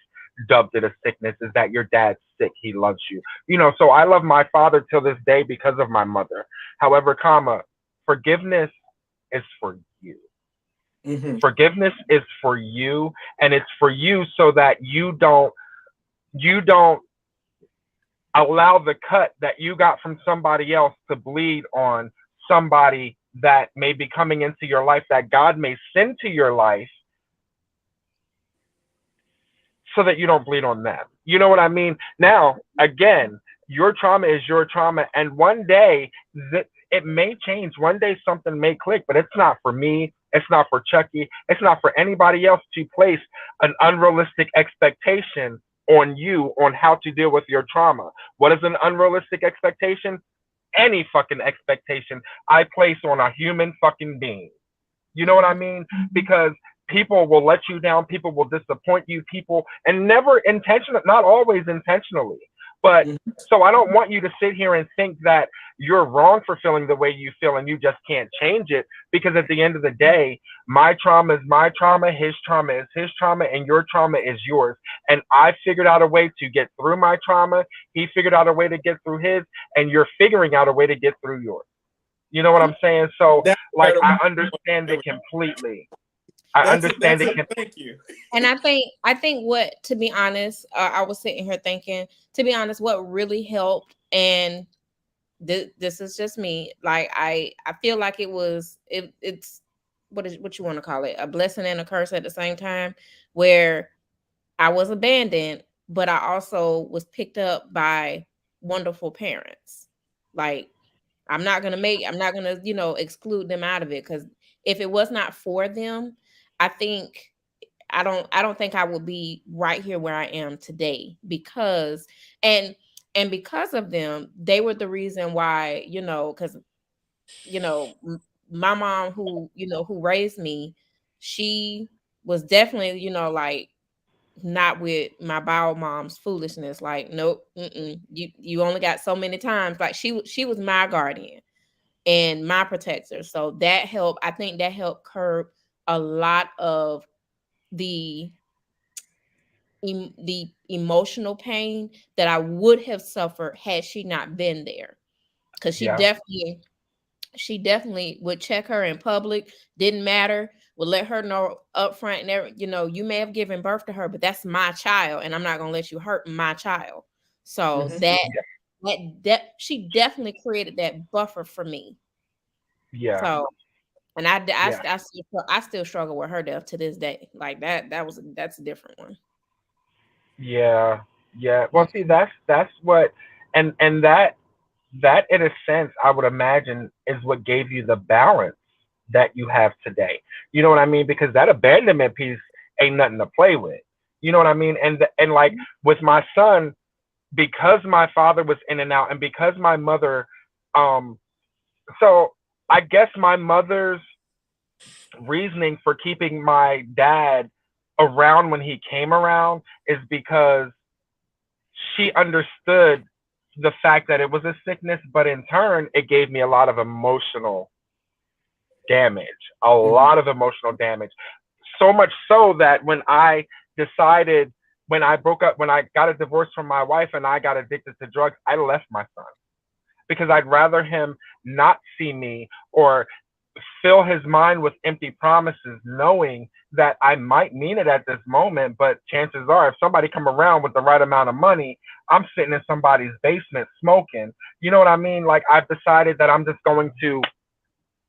dubbed it a sickness, is that your dad's sick. He loves you. You know, so I love my father till this day because of my mother. However, forgiveness is for you. Mm-hmm. Forgiveness is for you, and it's for you so that you don't allow the cut that you got from somebody else to bleed on somebody that may be coming into your life, that God may send to your life, so that you don't bleed on them. You know what I mean? Now, again, your trauma is your trauma, and one day it may change. One day something may click, but it's not for me. It's not for Chucky. It's not for anybody else to place an unrealistic expectation on you on how to deal with your trauma. What is an unrealistic expectation? Any fucking expectation I place on a human fucking being. You know what I mean? Because people will let you down, people will disappoint you, and never intentional, not always intentionally. But so I don't want you to sit here and think that you're wrong for feeling the way you feel and you just can't change it, because at the end of the day, my trauma is my trauma, his trauma is his trauma, and your trauma is yours. And I figured out a way to get through my trauma. He figured out a way to get through his, and you're figuring out a way to get through yours. You know what I'm saying? So, like, I understand it completely. Thank you. And I think what, to be honest, I was sitting here thinking, to be honest, what really helped, and this is just me, like I feel like it's what you want to call it, a blessing and a curse at the same time, where I was abandoned, but I also was picked up by wonderful parents. Like, I'm not gonna, exclude them out of it, because if it was not for them, I think I don't think I would be right here where I am today, because and because of them, they were the reason why, because my mom, who raised me, she was definitely, like, not with my bio mom's foolishness. Like, nope, you only got so many times. Like, she was my guardian and my protector. So that helped. I think that helped curb a lot of the the emotional pain that I would have suffered had she not been there. Because she definitely would check her in public, didn't matter, would let her know up front, never, you may have given birth to her, but that's my child, and I'm not gonna let you hurt my child. So that she definitely created that buffer for me. Yeah. So, and I still struggle with her death to this day. Like, that's a different one. Yeah. Well, see, that's what, and that that in a sense, I would imagine is what gave you the balance that you have today. You know what I mean? Because that abandonment piece ain't nothing to play with. You know what I mean? And like with my son, because my father was in and out, and because my mother, um, so I guess my mother's reasoning for keeping my dad around when he came around is because she understood the fact that it was a sickness, but in turn, it gave me a lot of emotional damage, a lot of emotional damage. So much so that when I decided, when I broke up, when I got a divorce from my wife and I got addicted to drugs, I left my son because I'd rather him not see me or fill his mind with empty promises, knowing that I might mean it at this moment, but chances are if somebody come around with the right amount of money, I'm sitting in somebody's basement smoking. You know what I mean? Like, I've decided that I'm just going to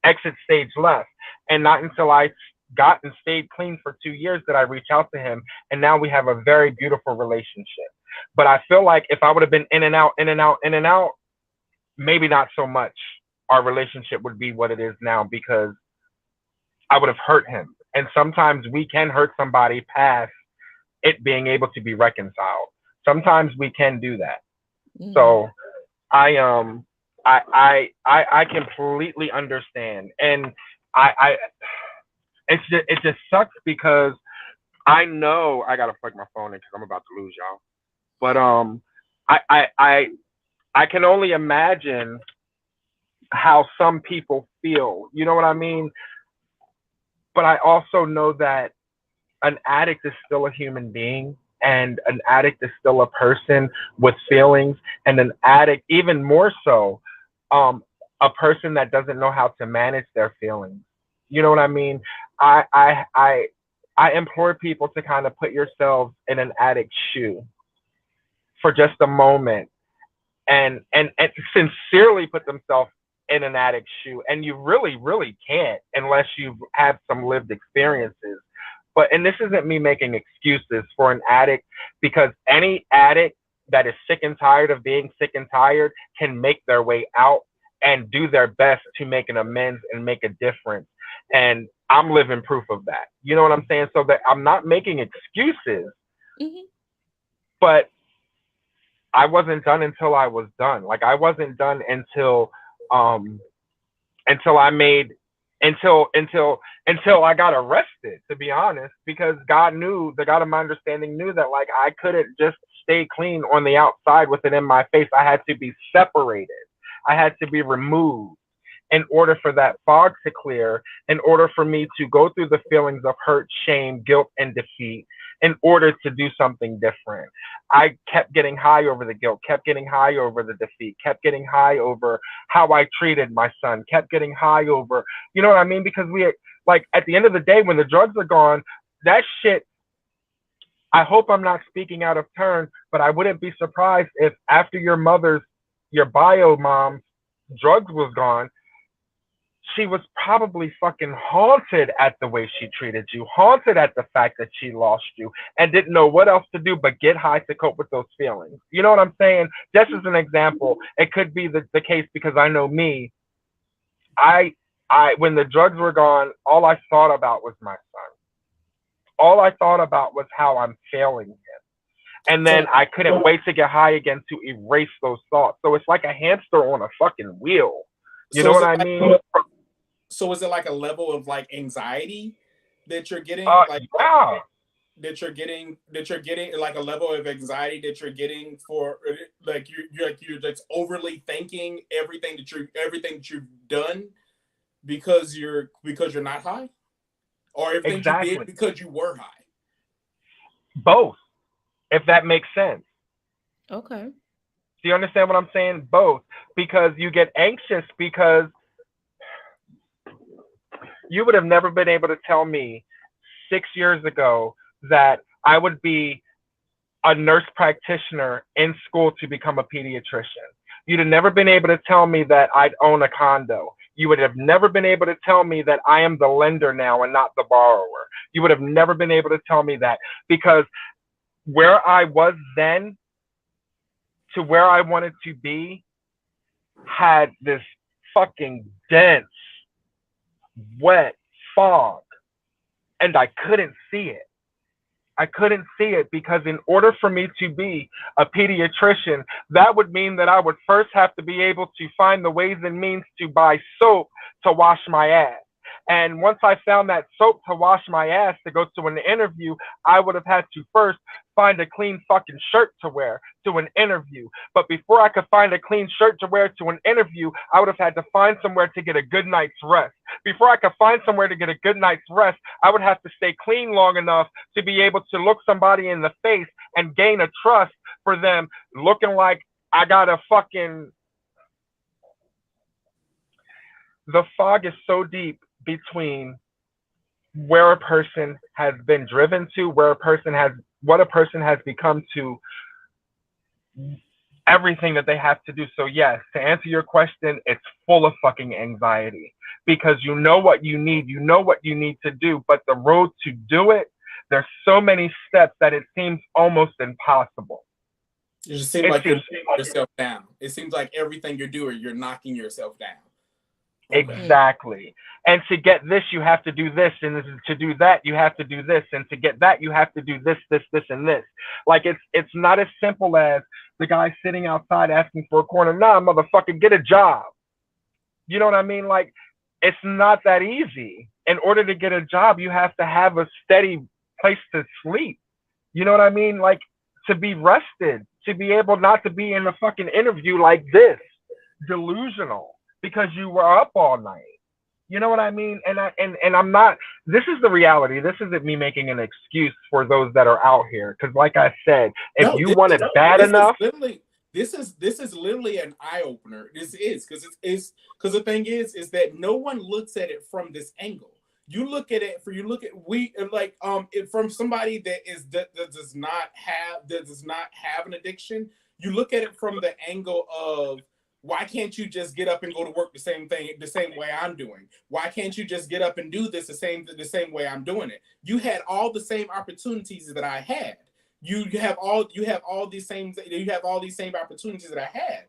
exit stage left. And not until I got and stayed clean for 2 years did I reach out to him. And now we have a very beautiful relationship. But I feel like if I would have been in and out, in and out, in and out, maybe not so much our relationship would be what it is now, because I would have hurt him. And sometimes we can hurt somebody past it being able to be reconciled. Sometimes we can do that. Mhm. So I completely understand. And it just sucks because I know I gotta plug my phone in because I'm about to lose y'all. But I can only imagine how some people feel. You know what I mean? But I also know that an addict is still a human being, and an addict is still a person with feelings, and an addict, even more so, a person that doesn't know how to manage their feelings. You know what I mean? I implore people to kind of put yourselves in an addict's shoe for just a moment, and sincerely put themselves in an addict's shoe. And you really can't unless you've had some lived experiences. But, and this isn't me making excuses for an addict, because any addict that is sick and tired of being sick and tired can make their way out and do their best to make an amends and make a difference. And I'm living proof of that. You know what I'm saying? So that I'm not making excuses, but I wasn't done until I was done. Like, I wasn't done until I made until I got arrested, to be honest, because God knew, the God of my understanding knew that, like, I couldn't just stay clean on the outside with it in my face. I had to be separated. I had to be removed in order for that fog to clear, in order for me to go through the feelings of hurt, shame, guilt, and defeat, in order to do something different. I kept getting high over the guilt, kept getting high over the defeat, kept getting high over how I treated my son, kept getting high over, you know what I mean? Because we, like, at the end of the day, when the drugs are gone, that shit, I hope I'm not speaking out of turn, but I wouldn't be surprised if after your bio mom's drugs was gone, she was probably fucking haunted at the way she treated you, haunted at the fact that she lost you, and didn't know what else to do but get high to cope with those feelings. You know what I'm saying? Just as an example, it could be the case, because I know me. I when the drugs were gone, all I thought about was my son. All I thought about was how I'm failing him. And then I couldn't wait to get high again to erase those thoughts. So it's like a hamster on a fucking wheel. You know what I mean? So is it like a level of, like, anxiety that you're getting? Yeah. That you're getting like a level of anxiety that you're getting for, like, you're just overly thinking everything that you've done because you're not high, or everything you did because you were high. Both, if that makes sense. Okay. Do you understand what I'm saying? Both, because you get anxious because you would have never been able to tell me 6 years ago that I would be a nurse practitioner in school to become a pediatrician. You'd have never been able to tell me that I'd own a condo. You would have never been able to tell me that I am the lender now and not the borrower. You would have never been able to tell me that, because where I was then to where I wanted to be had this fucking dense, wet fog, and I couldn't see it. I couldn't see it because in order for me to be a pediatrician, that would mean that I would first have to be able to find the ways and means to buy soap to wash my ass. And once I found that soap to wash my ass to go to an interview, I would have had to first find a clean fucking shirt to wear to an interview. But before I could find a clean shirt to wear to an interview, I would have had to find somewhere to get a good night's rest. Before I could find somewhere to get a good night's rest, I would have to stay clean long enough to be able to look somebody in the face and gain a trust for them looking like I got a fucking... The fog is so deep between where a person has been driven to, what a person has become to, everything that they have to do. So yes, to answer your question, it's full of fucking anxiety because you know what you need to do, but the road to do it, there's so many steps that it seems almost impossible. It just seems like you're knocking yourself down. It seems like everything you're doing, you're knocking yourself down. Okay. Exactly. And to get this, you have to do this, and to do that, you have to do this, and to get that, you have to do this, and this. Like it's not as simple as the guy sitting outside asking for a corner. Nah, motherfucker, get a job. You know what I mean? Like it's not that easy. In order to get a job, you have to have a steady place to sleep. You know what I mean? Like to be rested, to be able not to be in a fucking interview like this, delusional. Because you were up all night. You know what I mean? And I'm not, this is the reality. This isn't me making an excuse for those that are out here. Because like I said, if you want it bad enough. This is literally an eye opener. This is because the thing is that no one looks at it from this angle. You look at it from somebody that does not have an addiction. You look at it from the angle of, why can't you just get up and go to work the same way I'm doing? Why can't you just get up and do this the same way I'm doing it? You had all the same opportunities that I had. You have all these same opportunities that I had.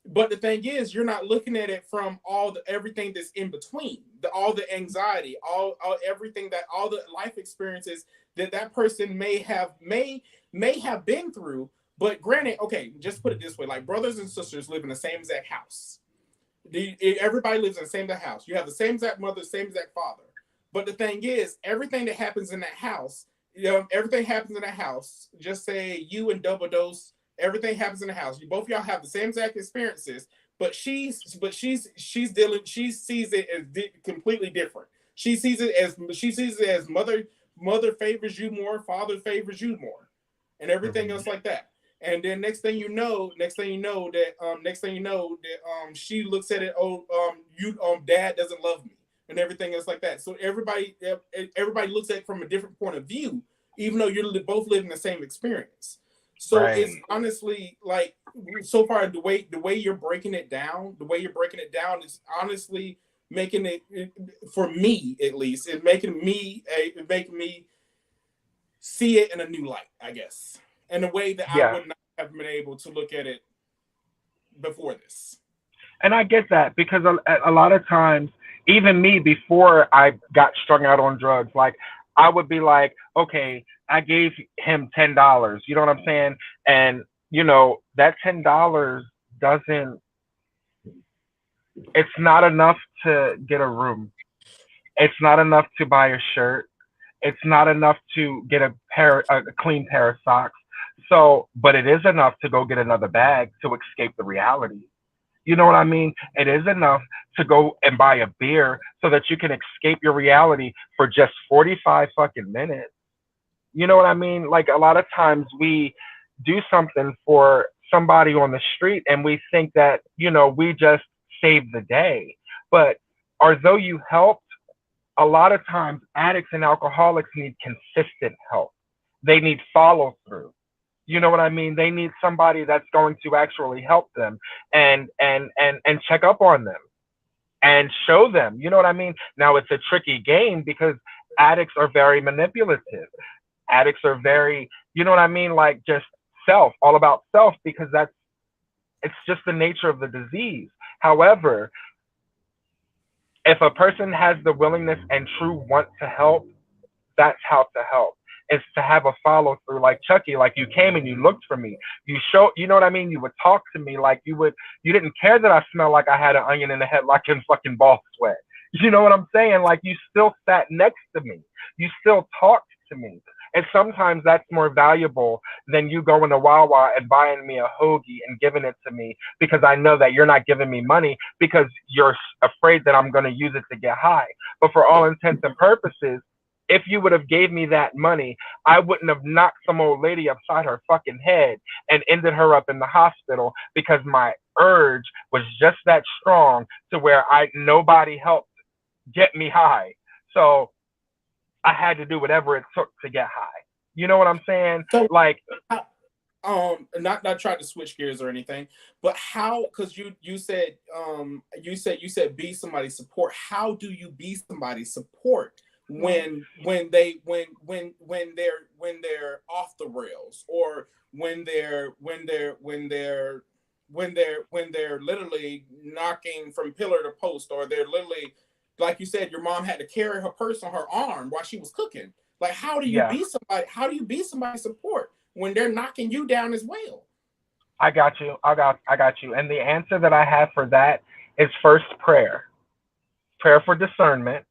But the thing is, you're not looking at it from everything that's in between, all the anxiety, everything that all the life experiences that person may have been through. But granted, okay, just put it this way: like brothers and sisters live in the same exact house. Everybody lives in the same exact house. You have the same exact mother, same exact father. But the thing is, everything that happens in that house, everything happens in that house. Just say you and Double Dose, everything happens in the house. You both y'all have the same exact experiences, but she sees it as completely different. She sees it as mother favors you more, father favors you more, and everything else like that. And then next thing you know that she looks at it, dad doesn't love me, and everything else like that. So everybody looks at it from a different point of view, even though you're both living the same experience. So right. It's honestly like, so far the way you're breaking it down is honestly making it, for me at least, it's making me see it in a new light, I guess. In a way that I would not have been able to look at it before this. And I get that because a lot of times, even me, before I got strung out on drugs, like I would be like, okay, I gave him $10. You know what I'm saying? And, that $10 it's not enough to get a room. It's not enough to buy a shirt. It's not enough to get a clean pair of socks. So, but it is enough to go get another bag to escape the reality. You know what I mean? It is enough to go and buy a beer so that you can escape your reality for just 45 fucking minutes. You know what I mean? Like a lot of times we do something for somebody on the street and we think that, we just saved the day. But although you helped, a lot of times addicts and alcoholics need consistent help. They need follow through. You know what I mean? They need somebody that's going to actually help them and check up on them and show them. You know what I mean? Now it's a tricky game because addicts are very manipulative. Addicts are very, you know what I mean? Like just all about self, because it's just the nature of the disease. However, if a person has the willingness and true want to help, that's how to help. Is to have a follow through, like Chucky, like you came and you looked for me. You show, you know what I mean? You would talk to me like you didn't care that I smelled like I had an onion in the headlock and fucking ball sweat. You know what I'm saying? Like you still sat next to me. You still talked to me. And sometimes that's more valuable than you going to Wawa and buying me a hoagie and giving it to me because I know that you're not giving me money because you're afraid that I'm going to use it to get high. But for all intents and purposes, if you would have gave me that money, I wouldn't have knocked some old lady upside her fucking head and ended her up in the hospital because my urge was just that strong to where nobody helped get me high. So I had to do whatever it took to get high. You know what I'm saying? So, like, not trying to switch gears or anything, but how? Because you said be somebody's support. How do you be somebody's support when they're off the rails, or when they're literally knocking from pillar to post, or they're literally, like you said, your mom had to carry her purse on her arm while she was cooking. Like, how do you be somebody? How do you be somebody's support when they're knocking you down as well? I got you. I got you. And the answer that I have for that is first prayer for discernment.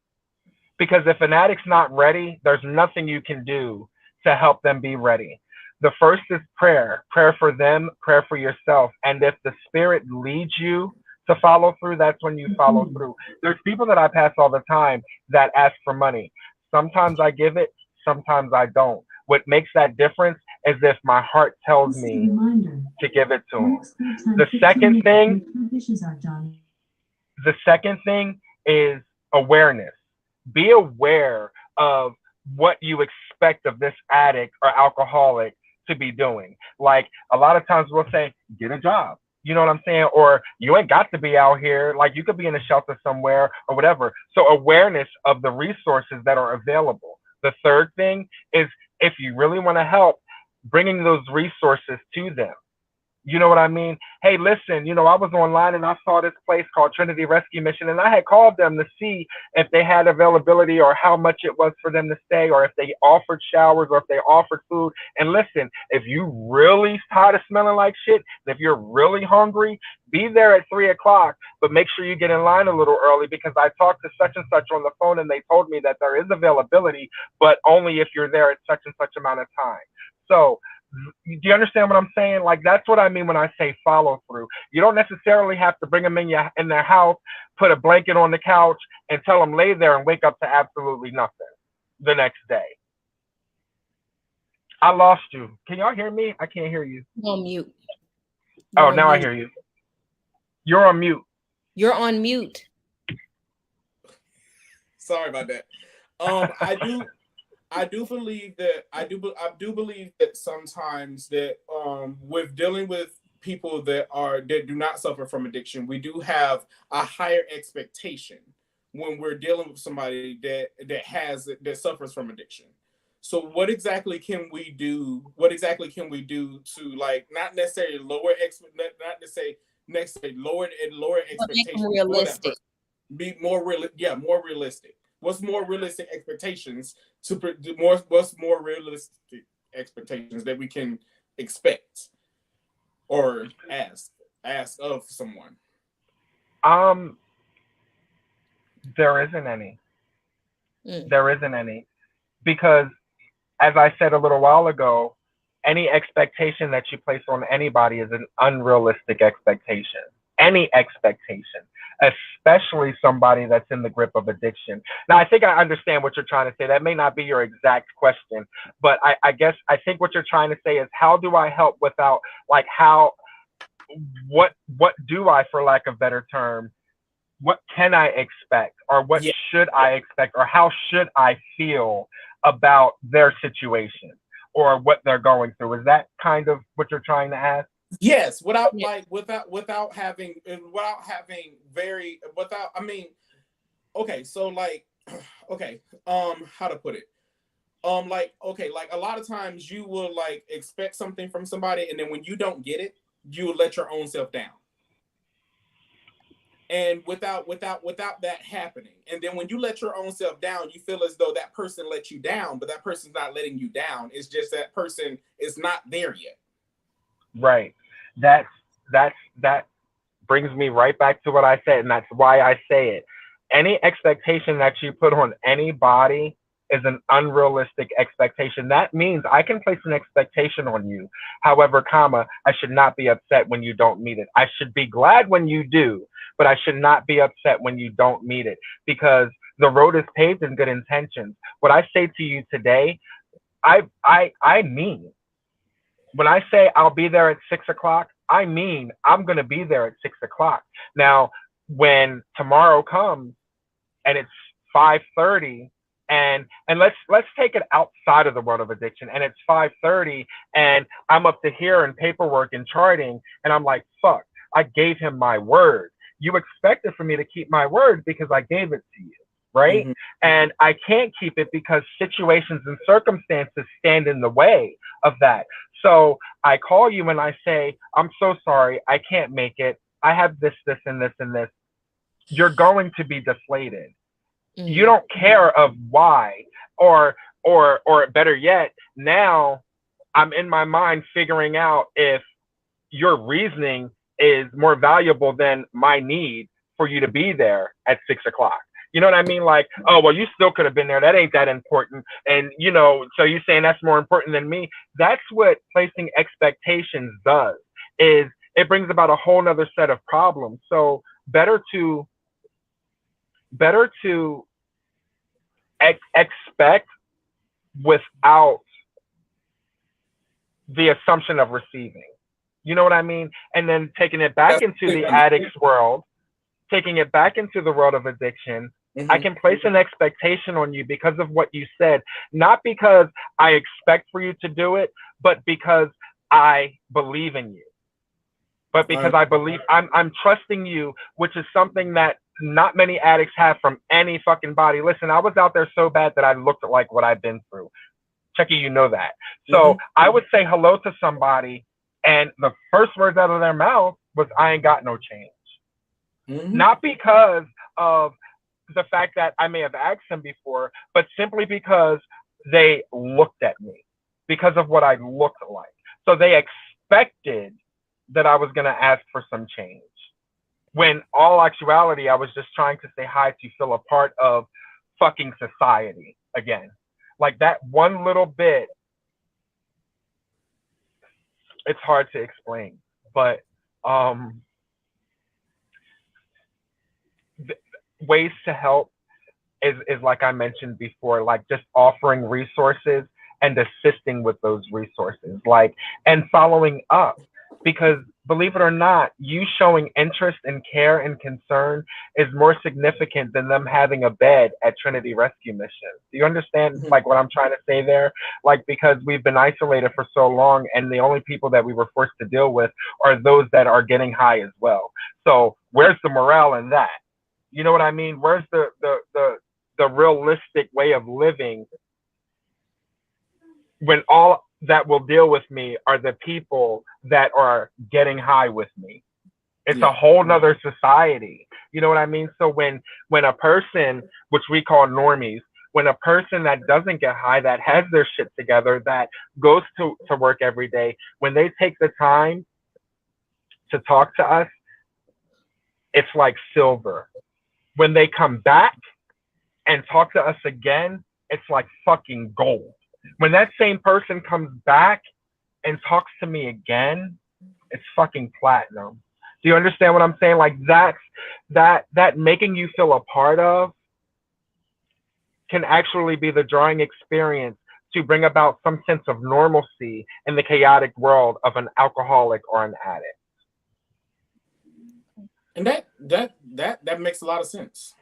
Because if an addict's not ready, there's nothing you can do to help them be ready. The first is prayer for them, prayer for yourself. And if the Spirit leads you to follow through, that's when you follow through. There's people that I pass all the time that ask for money. Sometimes I give it, sometimes I don't. What makes that difference is if my heart tells me to give it to them. The second thing is awareness. Be aware of what you expect of this addict or alcoholic to be doing. Like, a lot of times we'll say, get a job. You know what I'm saying? Or you ain't got to be out here. Like, you could be in a shelter somewhere or whatever. So awareness of the resources that are available. The third thing is, if you really want to help, bringing those resources to them. You know what I mean? Hey, listen, I was online and I saw this place called Trinity Rescue Mission, and I had called them to see if they had availability or how much it was for them to stay, or if they offered showers, or if they offered food. And listen, if you really tired of smelling like shit, if you're really hungry, be there at 3:00, but make sure you get in line a little early, because I talked to such and such on the phone and they told me that there is availability, but only if you're there at such and such amount of time. So, do you understand what I'm saying? Like, that's what I mean when I say follow through. You don't necessarily have to bring them in their house, put a blanket on the couch, and tell them lay there and wake up to absolutely nothing the next day. I lost you. Can y'all hear me? I can't hear you. You're on mute. Now I hear you. You're on mute. You're on mute. Sorry about that. I do believe that sometimes that with dealing with people that do not suffer from addiction, we do have a higher expectation when we're dealing with somebody that suffers from addiction. So what exactly can we do? What exactly can we do to, like, not necessarily lower expectations, realistic. be more more realistic. What's more realistic expectations what's more realistic expectations that we can expect or ask of someone? There isn't any. There isn't any. Because, as I said a little while ago, any expectation that you place on anybody is an unrealistic expectation. Any expectation, especially somebody that's in the grip of addiction. Now, I think I understand what you're trying to say. That may not be your exact question, but I think what you're trying to say is, how do I help without, like, what do I, for lack of better term, what can I expect, or what should I expect, or how should I feel about their situation or what they're going through? Is that kind of what you're trying to ask? Yes, without okay, so, like, okay, how to put it? Like, okay, like, a lot of times you will, like, expect something from somebody, and then when you don't get it, you will let your own self down. And without that happening, and then when you let your own self down, you feel as though that person let you down, but that person's not letting you down. It's just that person is not there yet. Right. That brings me right back to what I said, and that's why I say it. Any expectation that you put on anybody is an unrealistic expectation. That means I can place an expectation on you. However, comma, I should not be upset when you don't meet it. I should be glad when you do, but I should not be upset when you don't meet it, because the road is paved in good intentions. What I say to you today, I mean. When I say I'll be there at 6 o'clock, I mean I'm going to be there at 6 o'clock. Now, when tomorrow comes and it's 5:30, and let's take it outside of the world of addiction, and it's 5:30, and I'm up to here in paperwork and charting, and I'm like, fuck, I gave him my word. You expected for me to keep my word because I gave it to you, right? And I can't keep it because situations and circumstances stand in the way of that. So I call you and I say, I'm so sorry, I can't make it. I have this, this, and this, and this. You're going to be deflated. You don't care of why, or better yet, now I'm in my mind figuring out if your reasoning is more valuable than my need for you to be there at 6 o'clock. You know what I mean? Like, oh, well, you still could have been there. That ain't that important. And, you know, so you're saying that's more important than me. That's what placing expectations does, is it brings about a whole nother set of problems. So better to expect without the assumption of receiving. You know what I mean? And then taking it back into the addict's world, taking it back into the world of addiction, I can place an expectation on you because of what you said, not because I expect for you to do it, but because I believe in you. But because I believe, I'm trusting you, which is something that not many addicts have from any fucking body. Listen, I was out there so bad that I looked like what I've been through. Chucky, you know that. So I would say hello to somebody, and the first words out of their mouth was, I ain't got no change. Not because of the fact that I may have asked them before, but simply because they looked at me, because of what I looked like. So they expected that I was going to ask for some change. When all actuality, I was just trying to say hi to feel a part of fucking society again. Like that one little bit, it's hard to explain, but ways to help is like I mentioned before, like just offering resources and assisting with those resources, like, and following up, because believe it or not, you showing interest and care and concern is more significant than them having a bed at Trinity Rescue Mission. Do you understand like what I'm trying to say there? Like, because we've been isolated for so long, and the only people that we were forced to deal with are those that are getting high as well. So where's the morale in that? You know what I mean? Where's the realistic way of living when all that will deal with me are the people that are getting high with me? It's a whole nother society. You know what I mean? So when a person, which we call normies, when a person that doesn't get high, that has their shit together, that goes to work every day, when they take the time to talk to us, it's like silver. When they come back and talk to us again, it's like fucking gold. When that same person comes back and talks to me again, it's fucking platinum. Do you understand what I'm saying? Like that making you feel a part of can actually be the drawing experience to bring about some sense of normalcy in the chaotic world of an alcoholic or an addict. And that makes a lot of sense.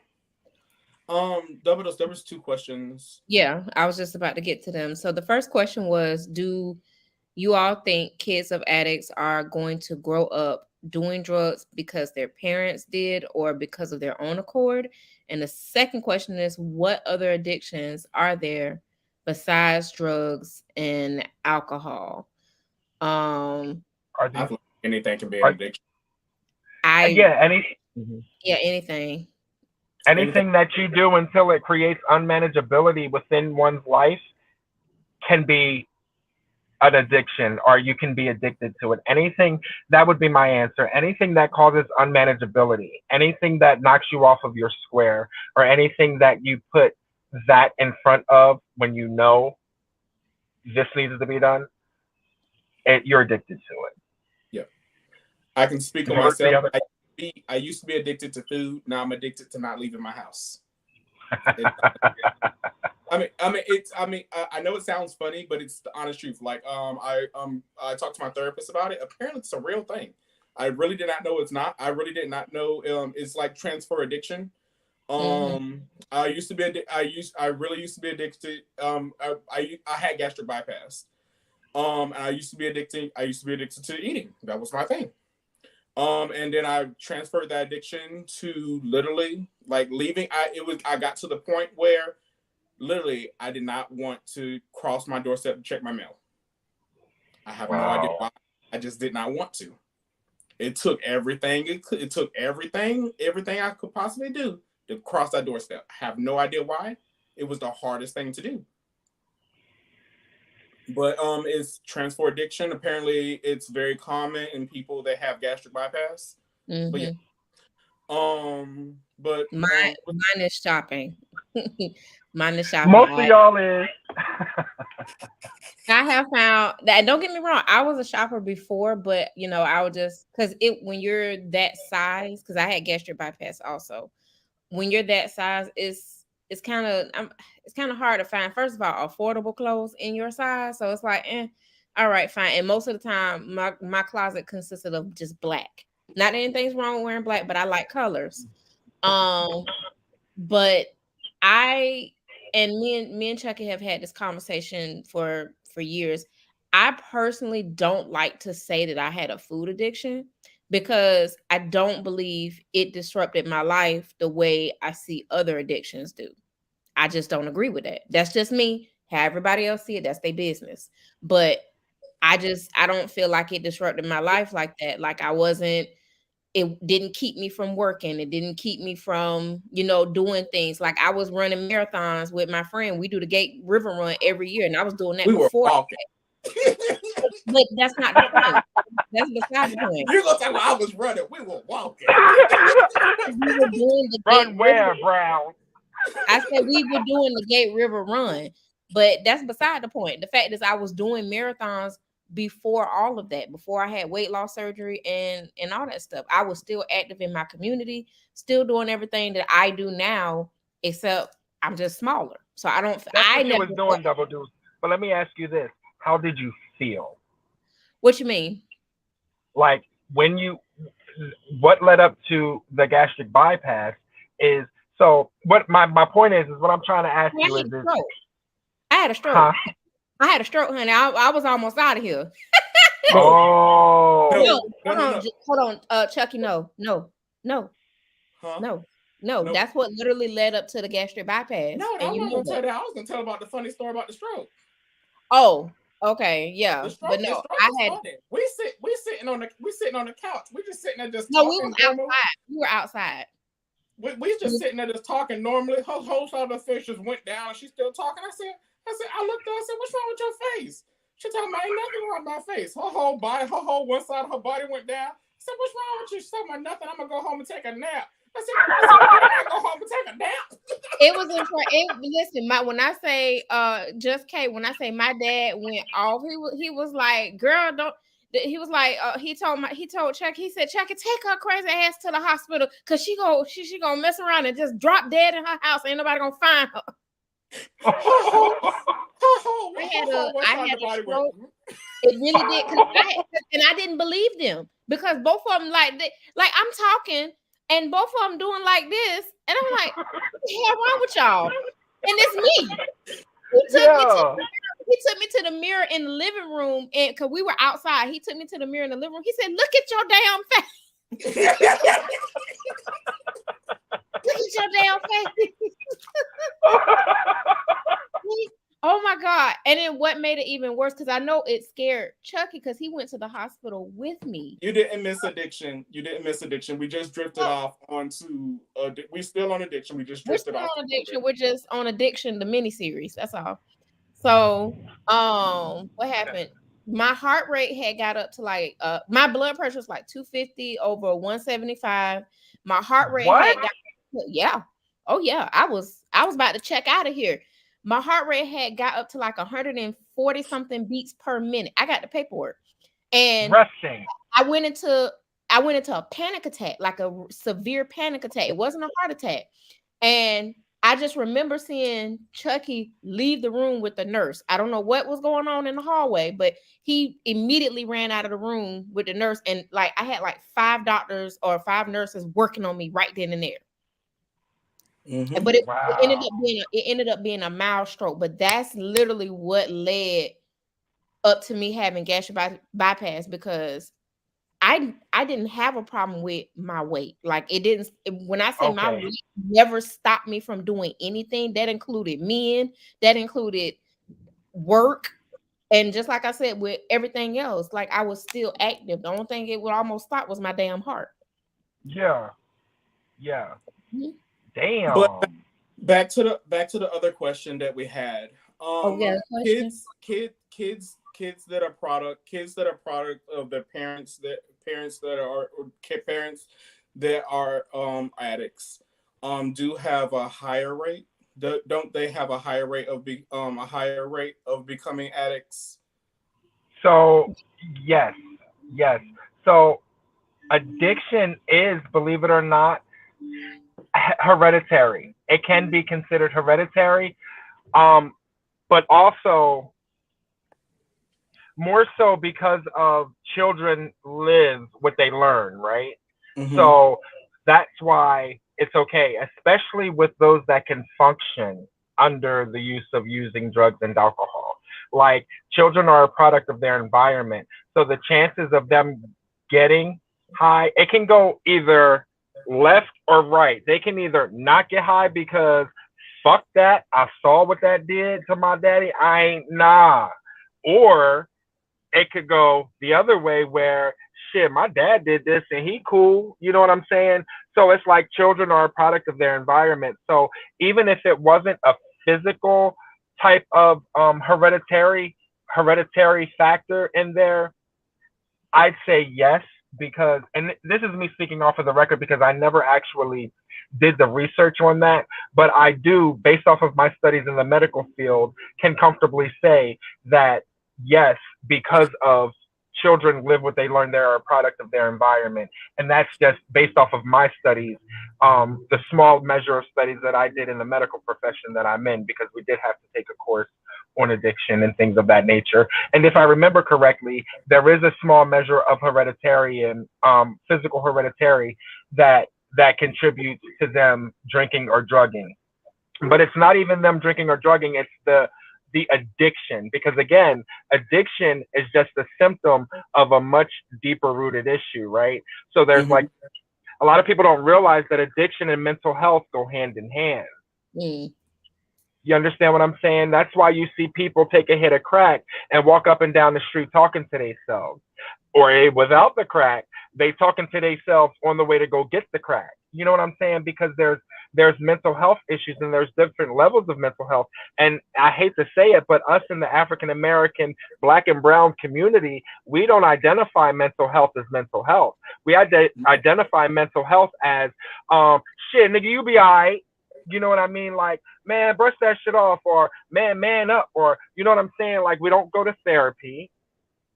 There was 2 questions. Yeah, I was just about to get to them. So the first question was, do you all think kids of addicts are going to grow up doing drugs because their parents did or because of their own accord? And the second question is, what other addictions are there besides drugs and alcohol? I feel like anything can be an addiction. Yeah, anything. Anything that you do until it creates unmanageability within one's life can be an addiction, or you can be addicted to it. Anything, that would be my answer. Anything that causes unmanageability, anything that knocks you off of your square, or anything that you put that in front of when you know this needs to be done, you're addicted to it. Yeah. I can speak on myself. I used to be addicted to food. Now I'm addicted to not leaving my house. I know it sounds funny, but it's the honest truth. Like, I talked to my therapist about it. Apparently, it's a real thing. I really did not know it's not. I really did not know. It's like transfer addiction. I used to be. I really used to be addicted. I had gastric bypass. And I used to be addicted. I used to be addicted to eating. That was my thing. And then I transferred that addiction to literally like leaving. I got to the point where literally I did not want to cross my doorstep to check my mail. I have no idea why. I just did not want to. It took everything. It took everything I could possibly do to cross that doorstep. I have no idea why. It was the hardest thing to do. But it's transfer addiction. Apparently, it's very common in people that have gastric bypass. But yeah. But mine is shopping. Mine is shopping. Most of y'all is. I have found that. Don't get me wrong. I was a shopper before, but I would just because when you're that size, because I had gastric bypass also. When you're that size, it's kind of hard to find. First of all, affordable clothes in your size, so it's like, all right, fine. And most of the time, my closet consisted of just black. Not anything's wrong with wearing black, but I like colors. But me and Chucky have had this conversation for years. I personally don't like to say that I had a food addiction because I don't believe it disrupted my life the way I see other addictions do. I just don't agree with that. That's just me. How everybody else see it, that's their business. But I don't feel like it disrupted my life like that. Like it didn't keep me from working. It didn't keep me from, doing things. Like I was running marathons with my friend. We do the Gate River Run every year. And I was doing that before. But that's not the point. That's beside the point. You're going to tell me I was running. We were walking. We were doing the Run where, Brown? I said we were doing the Gate River Run. But that's beside the point. The fact is I was doing marathons before all of that, before I had weight loss surgery and all that stuff. I was still active in my community, still doing everything that I do now, except I'm just smaller. So I don't. I never was doing double deuce. But let me ask you this: how did you feel? What you mean? Like what led up to the gastric bypass is. So what my point is what I'm trying to ask you is this. I had a stroke. Huh? I had a stroke, honey. I was almost out of here. Oh. Hold on, Chucky. No. Huh? No. That's what literally led up to the gastric bypass. No, I was gonna tell that. I was gonna tell about the funny story about the stroke. Oh, okay, yeah. But no, we sitting on the couch. We just sitting there just talking. No, we was outside. We were outside. We just sitting there just talking normally. Her whole side of the face just went down and she's still talking. I looked at her, I said, what's wrong with your face? She told me, ain't nothing wrong with my face. Her whole one side of her body went down. I said, what's wrong with you? She told me, nothing. I'm going to go home and take a nap. I said, I'm going to go home and take a nap. It was listen, when I say, Just K, when I say my dad went off, he was like, girl, don't. He was like, he told Chuck, he said, Chucky, take her crazy ass to the hospital because she gonna mess around and just drop dead in her house. Ain't nobody gonna find her. I had a stroke. It really did, and I didn't believe them because both of them like I'm talking and both of them doing like this, and I'm like, what the hell wrong with y'all? And it's me. He took me to the mirror in the living room, and because we were outside, he took me to the mirror in the living room. He said, "Look at your damn face." Look at your damn face. Oh my God. And then what made it even worse, because I know it scared Chucky because he went to the hospital with me. You didn't miss addiction. You didn't miss addiction. We just drifted off onto. We still on addiction. We just We're drifted still off. on addiction. We're just on addiction, the miniseries. That's all. So, what happened? My heart rate had got up to like my blood pressure was like 250 over 175. My heart rate What? had got, yeah. Oh yeah, I was about to check out of here. My heart rate had got up to like 140 something beats per minute. I got the paperwork. And Resting. I went into a panic attack, like a severe panic attack. It wasn't a heart attack. And I just remember seeing Chucky leave the room with the nurse. I don't know what was going on in the hallway, but he immediately ran out of the room with the nurse. And like I had like 5 doctors or 5 nurses working on me right then and there. Mm-hmm. But it Wow. ended up being a mild stroke. But that's literally what led up to me having gastric bypass, because I didn't have a problem with my weight. Like when I say my Okay. weight never stopped me from doing anything, that included men, that included work. And just like I said, with everything else, like I was still active. The only thing it would almost stop was my damn heart. Yeah. Yeah. Mhm. But Damn. back to the other question that we had. Oh, yeah, question. Kids that are product of their parents that parents that are addicts do have a higher rate. Don't they have a higher rate of becoming addicts? So, yes. Yes. So, addiction is, believe it or not, hereditary. It can be considered hereditary, but also more so because of children live what they learn, right? Mm-hmm. So that's why it's okay, especially with those that can function under the use of using drugs and alcohol. Like children are a product of their environment. So the chances of them getting high, it can go either left or right. They can either not get high because fuck that, I saw what that did to my daddy, I ain't nah. Or it could go the other way where shit, my dad did this and he cool. You know what I'm saying? So it's like children are a product of their environment. So even if it wasn't a physical type of hereditary factor in there, I'd say yes, because, and this is me speaking off of the record because I never actually did the research on that, but I do, based off of my studies in the medical field, can comfortably say that yes, because of children live what they learn, they're a product of their environment. And that's just based off of my studies, the small measure of studies that I did in the medical profession that I'm in, because we did have to take a course on addiction and things of that nature. And if I remember correctly, there is a small measure of hereditary and physical hereditary that contributes to them drinking or drugging. But it's not even them drinking or drugging, it's the addiction, because again, addiction is just a symptom of a much deeper rooted issue, right? So there's like a lot of people don't realize that addiction and mental health go hand in hand. You understand what I'm saying? That's why you see people take a hit of crack and walk up and down the street talking to themselves. Or without the crack, they talking to themselves on the way to go get the crack. You know what I'm saying? Because there's mental health issues and there's different levels of mental health. And I hate to say it, but us in the African American, Black and brown community, we don't identify mental health as mental health. We identify mental health as, shit, nigga, you be all right. You know what I mean? Like, man, brush that shit off, or man up, or you know what I'm saying? Like, we don't go to therapy.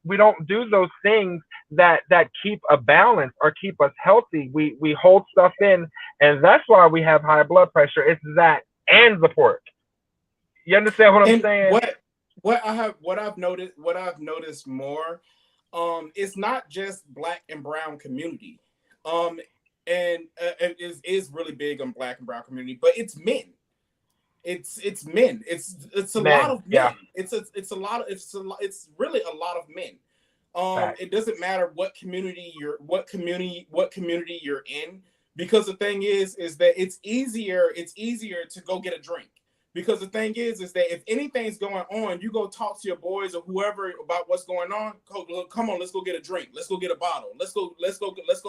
We don't do those things that keep a balance or keep us healthy. We hold stuff in, and that's why we have high blood pressure. It's that and the pork. You understand what I'm saying? What I've noticed more, it's not just Black and brown community, and it is really big on Black and brown community, but it's men. It's men. It's a lot of men. Yeah. It's really a lot of men. It doesn't matter what community you're in, because the thing is that it's easier to go get a drink, Because the thing is that if anything's going on, you go talk to your boys or whoever about what's going on. Come on, let's go get a drink. Let's go get a bottle. Let's go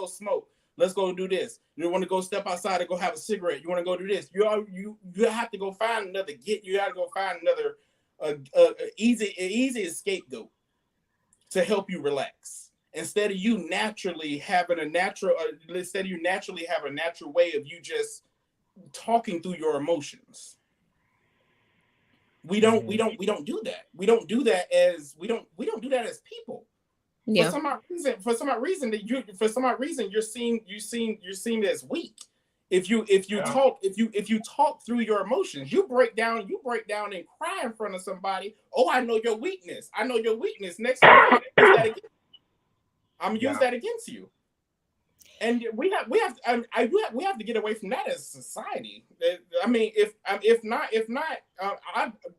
smoke. Let's go do this. You want to go step outside and go have a cigarette. You want to go do this. You have to go find another You got to go find another easy scapegoat to help you relax. Instead of you naturally having a natural way of you just talking through your emotions. We don't do that. We don't do that as people. Yeah. For some odd reason you're seen as weak. If you talk through your emotions, you break down and cry in front of somebody. Oh, I know your weakness. Next time I'm gonna use that against you. And we have to get away from that as a society. I mean, if not,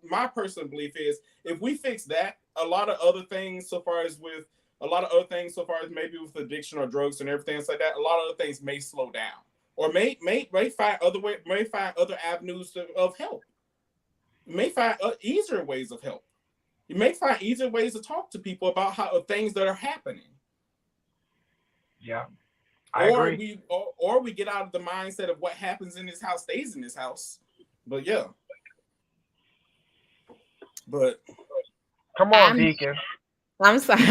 my personal belief is if we fix that, a lot of other things so far as maybe with addiction or drugs and everything like that, a lot of other things may slow down or may find other avenues of help. You may find easier ways of help. You may find easier ways to talk to people about things that are happening. Yeah. Or we get out of the mindset of what happens in this house stays in this house. But yeah. But come on, Deacon. I'm sorry.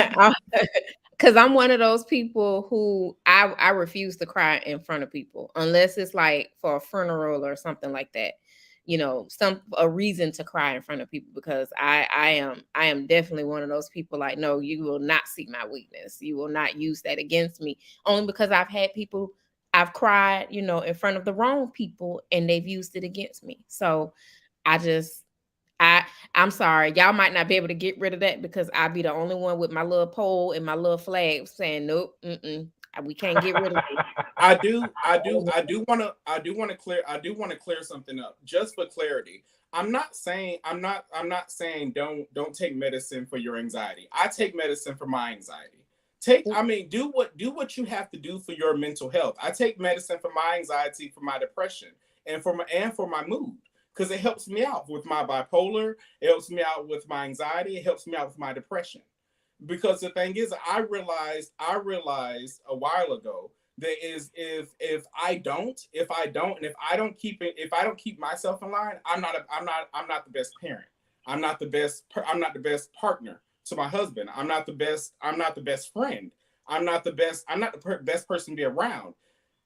Because I'm one of those people who I refuse to cry in front of people unless it's like for a funeral or something like that. A reason to cry in front of people, because I am definitely one of those people like, no, you will not see my weakness. You will not use that against me, only because I've cried, in front of the wrong people and they've used it against me. So I'm sorry. Y'all might not be able to get rid of that because I'll be the only one with my little pole and my little flag saying, nope, we can't get rid of it. I do want to clear something up just for clarity. I'm not saying don't take medicine for your anxiety. I take medicine for my anxiety. Do what you have to do for your mental health. I take medicine for my anxiety, for my depression, and for my mood, because it helps me out with my bipolar. It helps me out with my anxiety. It helps me out with my depression. Because the thing is, I realized a while ago that if I don't keep myself in line, I'm not the best parent. I'm not the best partner to my husband. I'm not the best friend. I'm not the best person to be around.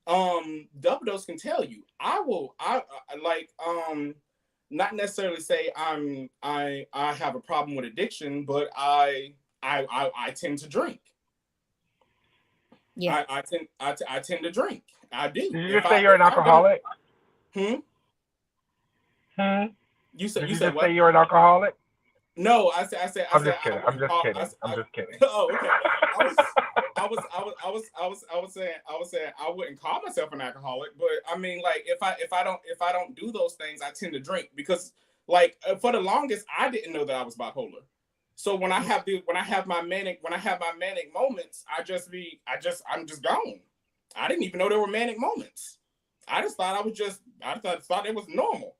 Double Dose can tell you, not necessarily say I have a problem with addiction, but I tend to drink. Yeah, I tend to drink. I do. Did you just say you're an alcoholic? You said what? Say you're an alcoholic? No, I said. I'm just kidding. I'm just kidding. Oh, okay. I was saying I wouldn't call myself an alcoholic, but I mean, like, if I don't do those things, I tend to drink because, like, for the longest, I didn't know that I was bipolar. So when I have my manic moments, I'm just gone. I didn't even know there were manic moments. I just thought I thought it was normal.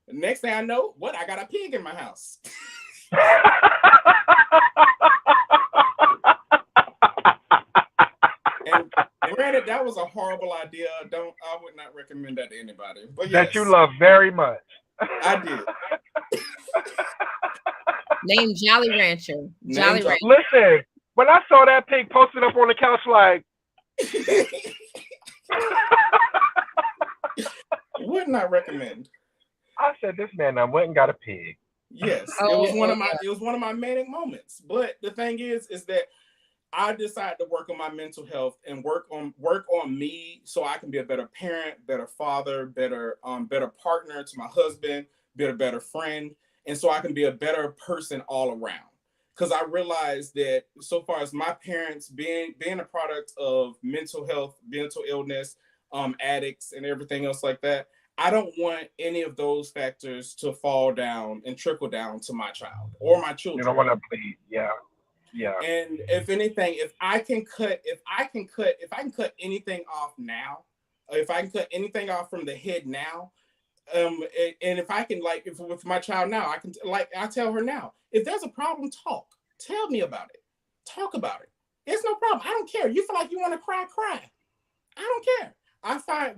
The next thing I know, I got a pig in my house. And granted, that was a horrible idea. I would not recommend that to anybody. But yes, that you love very much. I did. Named Jolly Rancher. Jolly Rancher. Listen, when I saw that pig posted up on the couch, like, would not recommend. I said, this man I went and got a pig. Yes, it was one of my manic moments. But the thing is that I decided to work on my mental health and work on me so I can be a better parent, better father, better partner to my husband, be a better friend, and so I can be a better person all around. Because I realized that so far as my parents being a product of mental health, mental illness, addicts, and everything else like that, I don't want any of those factors to fall down and trickle down to my child or my children. You don't want to bleed, yeah. And if anything, if I can cut anything off now, if I can cut anything off from the head now, and if I can, like, if with my child now, I can, like, I tell her now, if there's a problem, tell me about it, talk about it. It's no problem. I don't care. You feel like you want to cry. I don't care.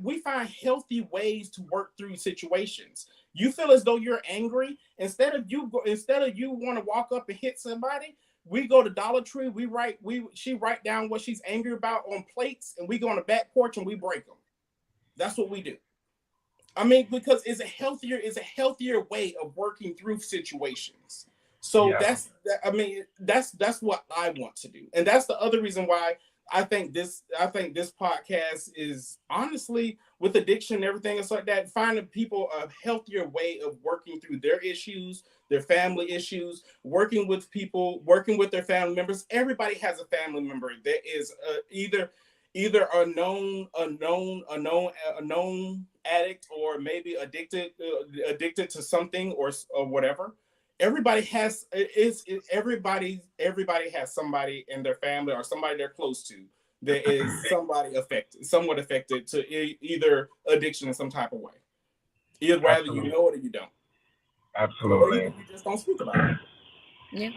We find healthy ways to work through situations. You feel as though you're angry, instead of you want to walk up and hit somebody, we go to Dollar Tree, she write down what she's angry about on plates, and we go on the back porch and we break them. That's what we do. I mean, because it's a healthier way of working through situations. So that's what I want to do. And that's the other reason why I think this podcast is, honestly, with addiction and everything else like that, finding people a healthier way of working through their issues, their family issues, working with their family members. Everybody has a family member that is either a known addict, or maybe addicted to something or whatever. Everybody has everybody has somebody in their family or somebody they're close to that is somewhat affected to either addiction in some type of way. Either whether you know it or you don't. Absolutely. Or you just don't speak about it. Yeah.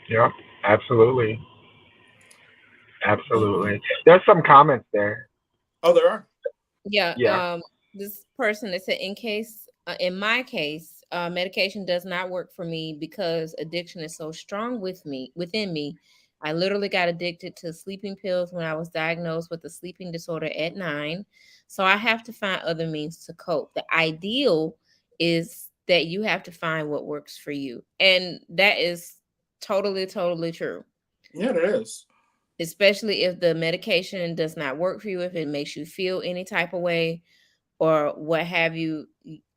Yeah, absolutely. There's some comments there. Oh, there are. Yeah. This person that said, in my case, medication does not work for me because addiction is so strong within me. I literally got addicted to sleeping pills when I was diagnosed with a sleeping disorder at 9. So I have to find other means to cope. The ideal is that you have to find what works for you. And that is totally, totally true. Yeah, there is. Especially if the medication does not work for you, if it makes you feel any type of way or what have you,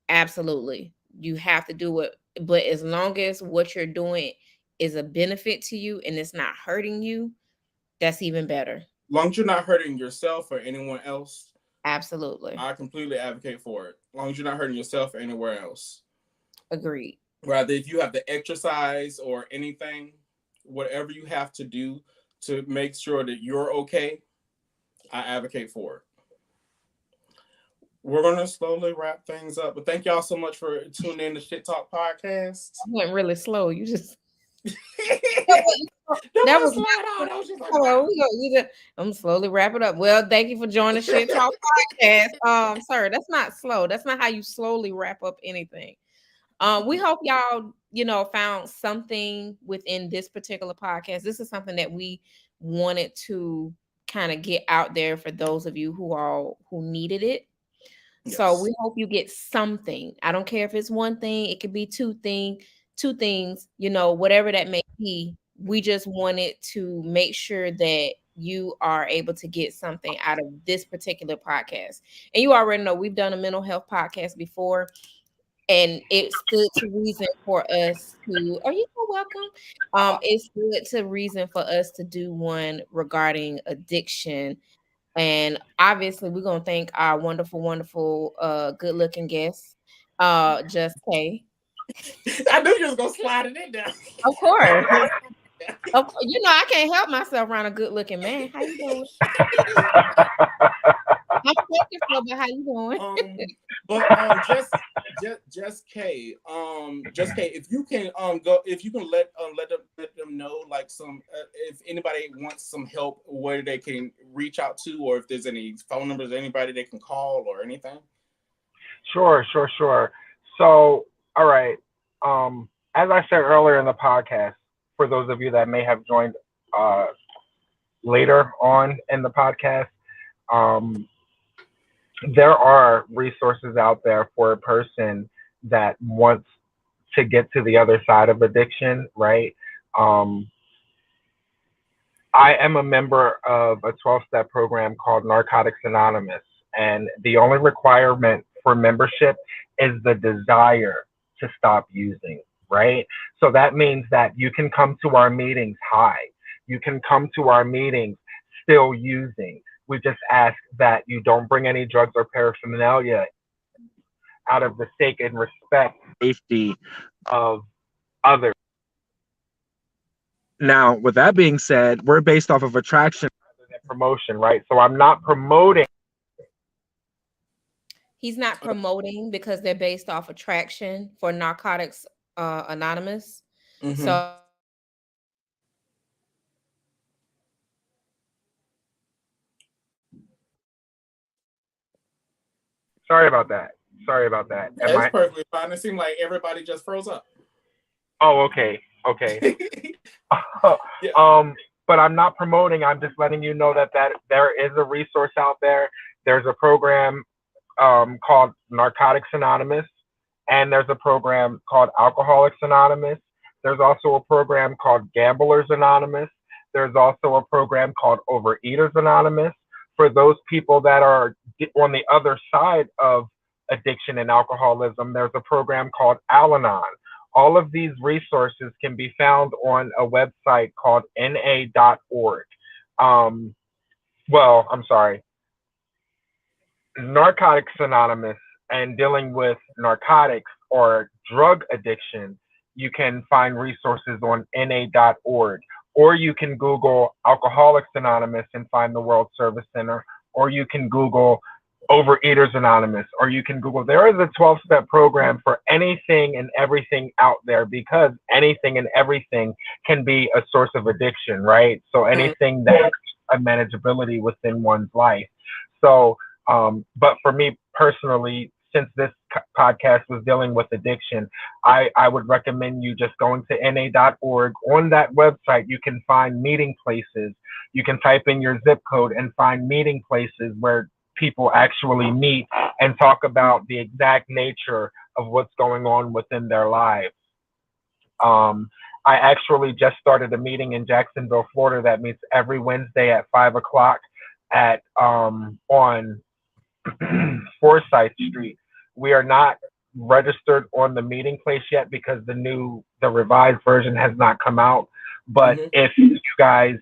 absolutely. You have to do it. But as long as what you're doing is a benefit to you and it's not hurting you, that's even better. As long as you're not hurting yourself or anyone else. Absolutely. I completely advocate for it. As long as you're not hurting yourself or anywhere else. Agreed. Rather, if you have to exercise or anything, whatever you have to do to make sure that you're okay, I advocate for it. We're going to slowly wrap things up. But thank y'all so much for tuning in to Shit Talk Podcast. I went really slow. You just... that was slide on. Like, I'm slowly wrap it up. Well, thank you for joining Shit Talk Podcast. Sir, that's not slow. That's not how you slowly wrap up anything. We hope y'all, found something within this particular podcast. This is something that we wanted to kind of get out there for those of you who needed it. Yes. So we hope you get something. I don't care if it's one thing, it could be two things, whatever that may be. We just wanted to make sure that you are able to get something out of this particular podcast. And you already know we've done a mental health podcast before, and it stood to reason for us to, are you so welcome? It stood to reason for us to do one regarding addiction. And obviously, we're going to thank our wonderful, wonderful, good-looking guest, Just K. I knew you was going to slide it in there. Of course. I can't help myself around a good-looking man. How you doing? I'm talking about how you doing. Just K. Just K. If you can let them know, like, some if anybody wants some help, where they can reach out to, or if there's any phone numbers, anybody they can call or anything. Sure. So, all right. As I said earlier in the podcast, for those of you that may have joined later on in the podcast, there are resources out there for a person that wants to get to the other side of addiction, right? I am a member of a 12-step program called Narcotics Anonymous, and the only requirement for membership is the desire to stop using, right? So that means that you can come to our meetings high. You can come to our meetings still using. We just ask that you don't bring any drugs or paraphernalia out of the sake and respect safety of others. Now, with that being said, we're based off of attraction rather than promotion, right? So I'm not promoting. He's not promoting because they're based off attraction for Narcotics Anonymous. Mhm. So Sorry about that. It's perfectly fine. It seemed like everybody just froze up. Oh, okay. Yeah. But I'm not promoting. I'm just letting you know that there is a resource out there. There's a program called Narcotics Anonymous, and there's a program called Alcoholics Anonymous. There's also a program called Gamblers Anonymous. There's also a program called Overeaters Anonymous. For those people that are on the other side of addiction and alcoholism, there's a program called Al Anon. All of these resources can be found on a website called na.org. I'm sorry, Narcotics Anonymous, and dealing with narcotics or drug addiction, you can find resources on na.org. Or you can Google Alcoholics Anonymous and find the World Service Center. Or you can Google Overeaters Anonymous. Or you can Google, there is a 12-step program for anything and everything out there, because anything and everything can be a source of addiction, right? So anything that's a manageability within one's life. So, but for me personally, since this podcast was dealing with addiction, I would recommend you just going to na.org. On that website, you can find meeting places. You can type in your zip code and find meeting places where people actually meet and talk about the exact nature of what's going on within their lives. I actually just started a meeting in Jacksonville, Florida that meets every Wednesday at 5 o'clock at on Forsyth Street. We are not registered on the meeting place yet because the revised version has not come out. But if you guys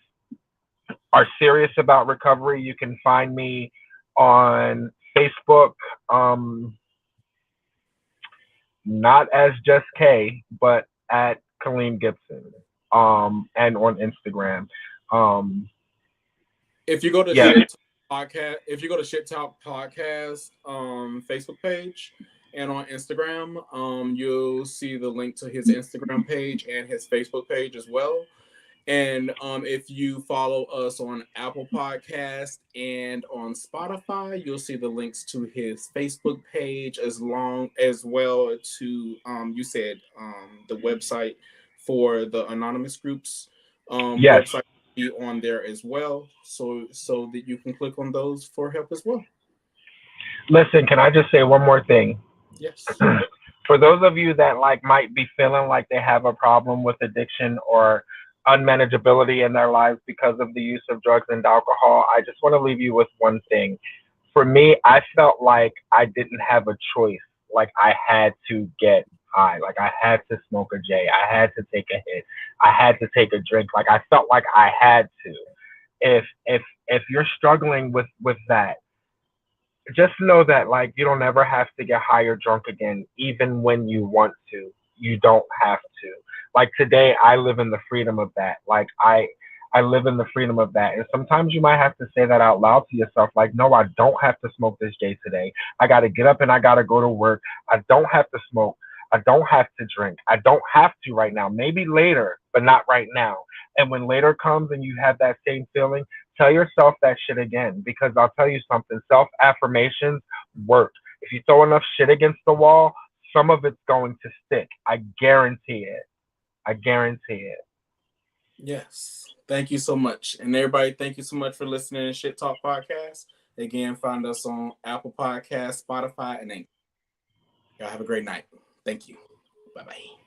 are serious about recovery, you can find me on Facebook, not as Just K, but at Colleen Gibson, and on Instagram. If you go to Shit Talk Podcast, Shit Talk Podcast Facebook page and on Instagram, you'll see the link to his Instagram page and his Facebook page as well. And if you follow us on Apple Podcast and on Spotify, you'll see the links to his Facebook page as well to you said the website for the anonymous groups website be on there as well, so that you can click on those for help as well. Listen, can I just say one more thing? Yes. For those of you that might be feeling like they have a problem with addiction or unmanageability in their lives because of the use of drugs and alcohol, I just want to leave you with one thing. For me, I felt like I didn't have a choice. Like I had to get high. Like I had to smoke a J. I had to take a hit. I had to take a drink. Like I felt like I had to. If you're struggling with that, just know that you don't ever have to get high or drunk again, even when you want to. You don't have to. Today, I live in the freedom of that. I live in the freedom of that. And sometimes you might have to say that out loud to yourself. No, I don't have to smoke this J today. I got to get up and I got to go to work. I don't have to smoke. I don't have to drink. I don't have to right now. Maybe later, but not right now. And when later comes and you have that same feeling, tell yourself that shit again, because I'll tell you something. Self-affirmations work. If you throw enough shit against the wall, some of it's going to stick. I guarantee it. I guarantee it. Yes. Thank you so much. And everybody, thank you so much for listening to Shit Talk Podcast. Again, find us on Apple Podcasts, Spotify, and Anchor. Y'all have a great night. Thank you. Bye-bye.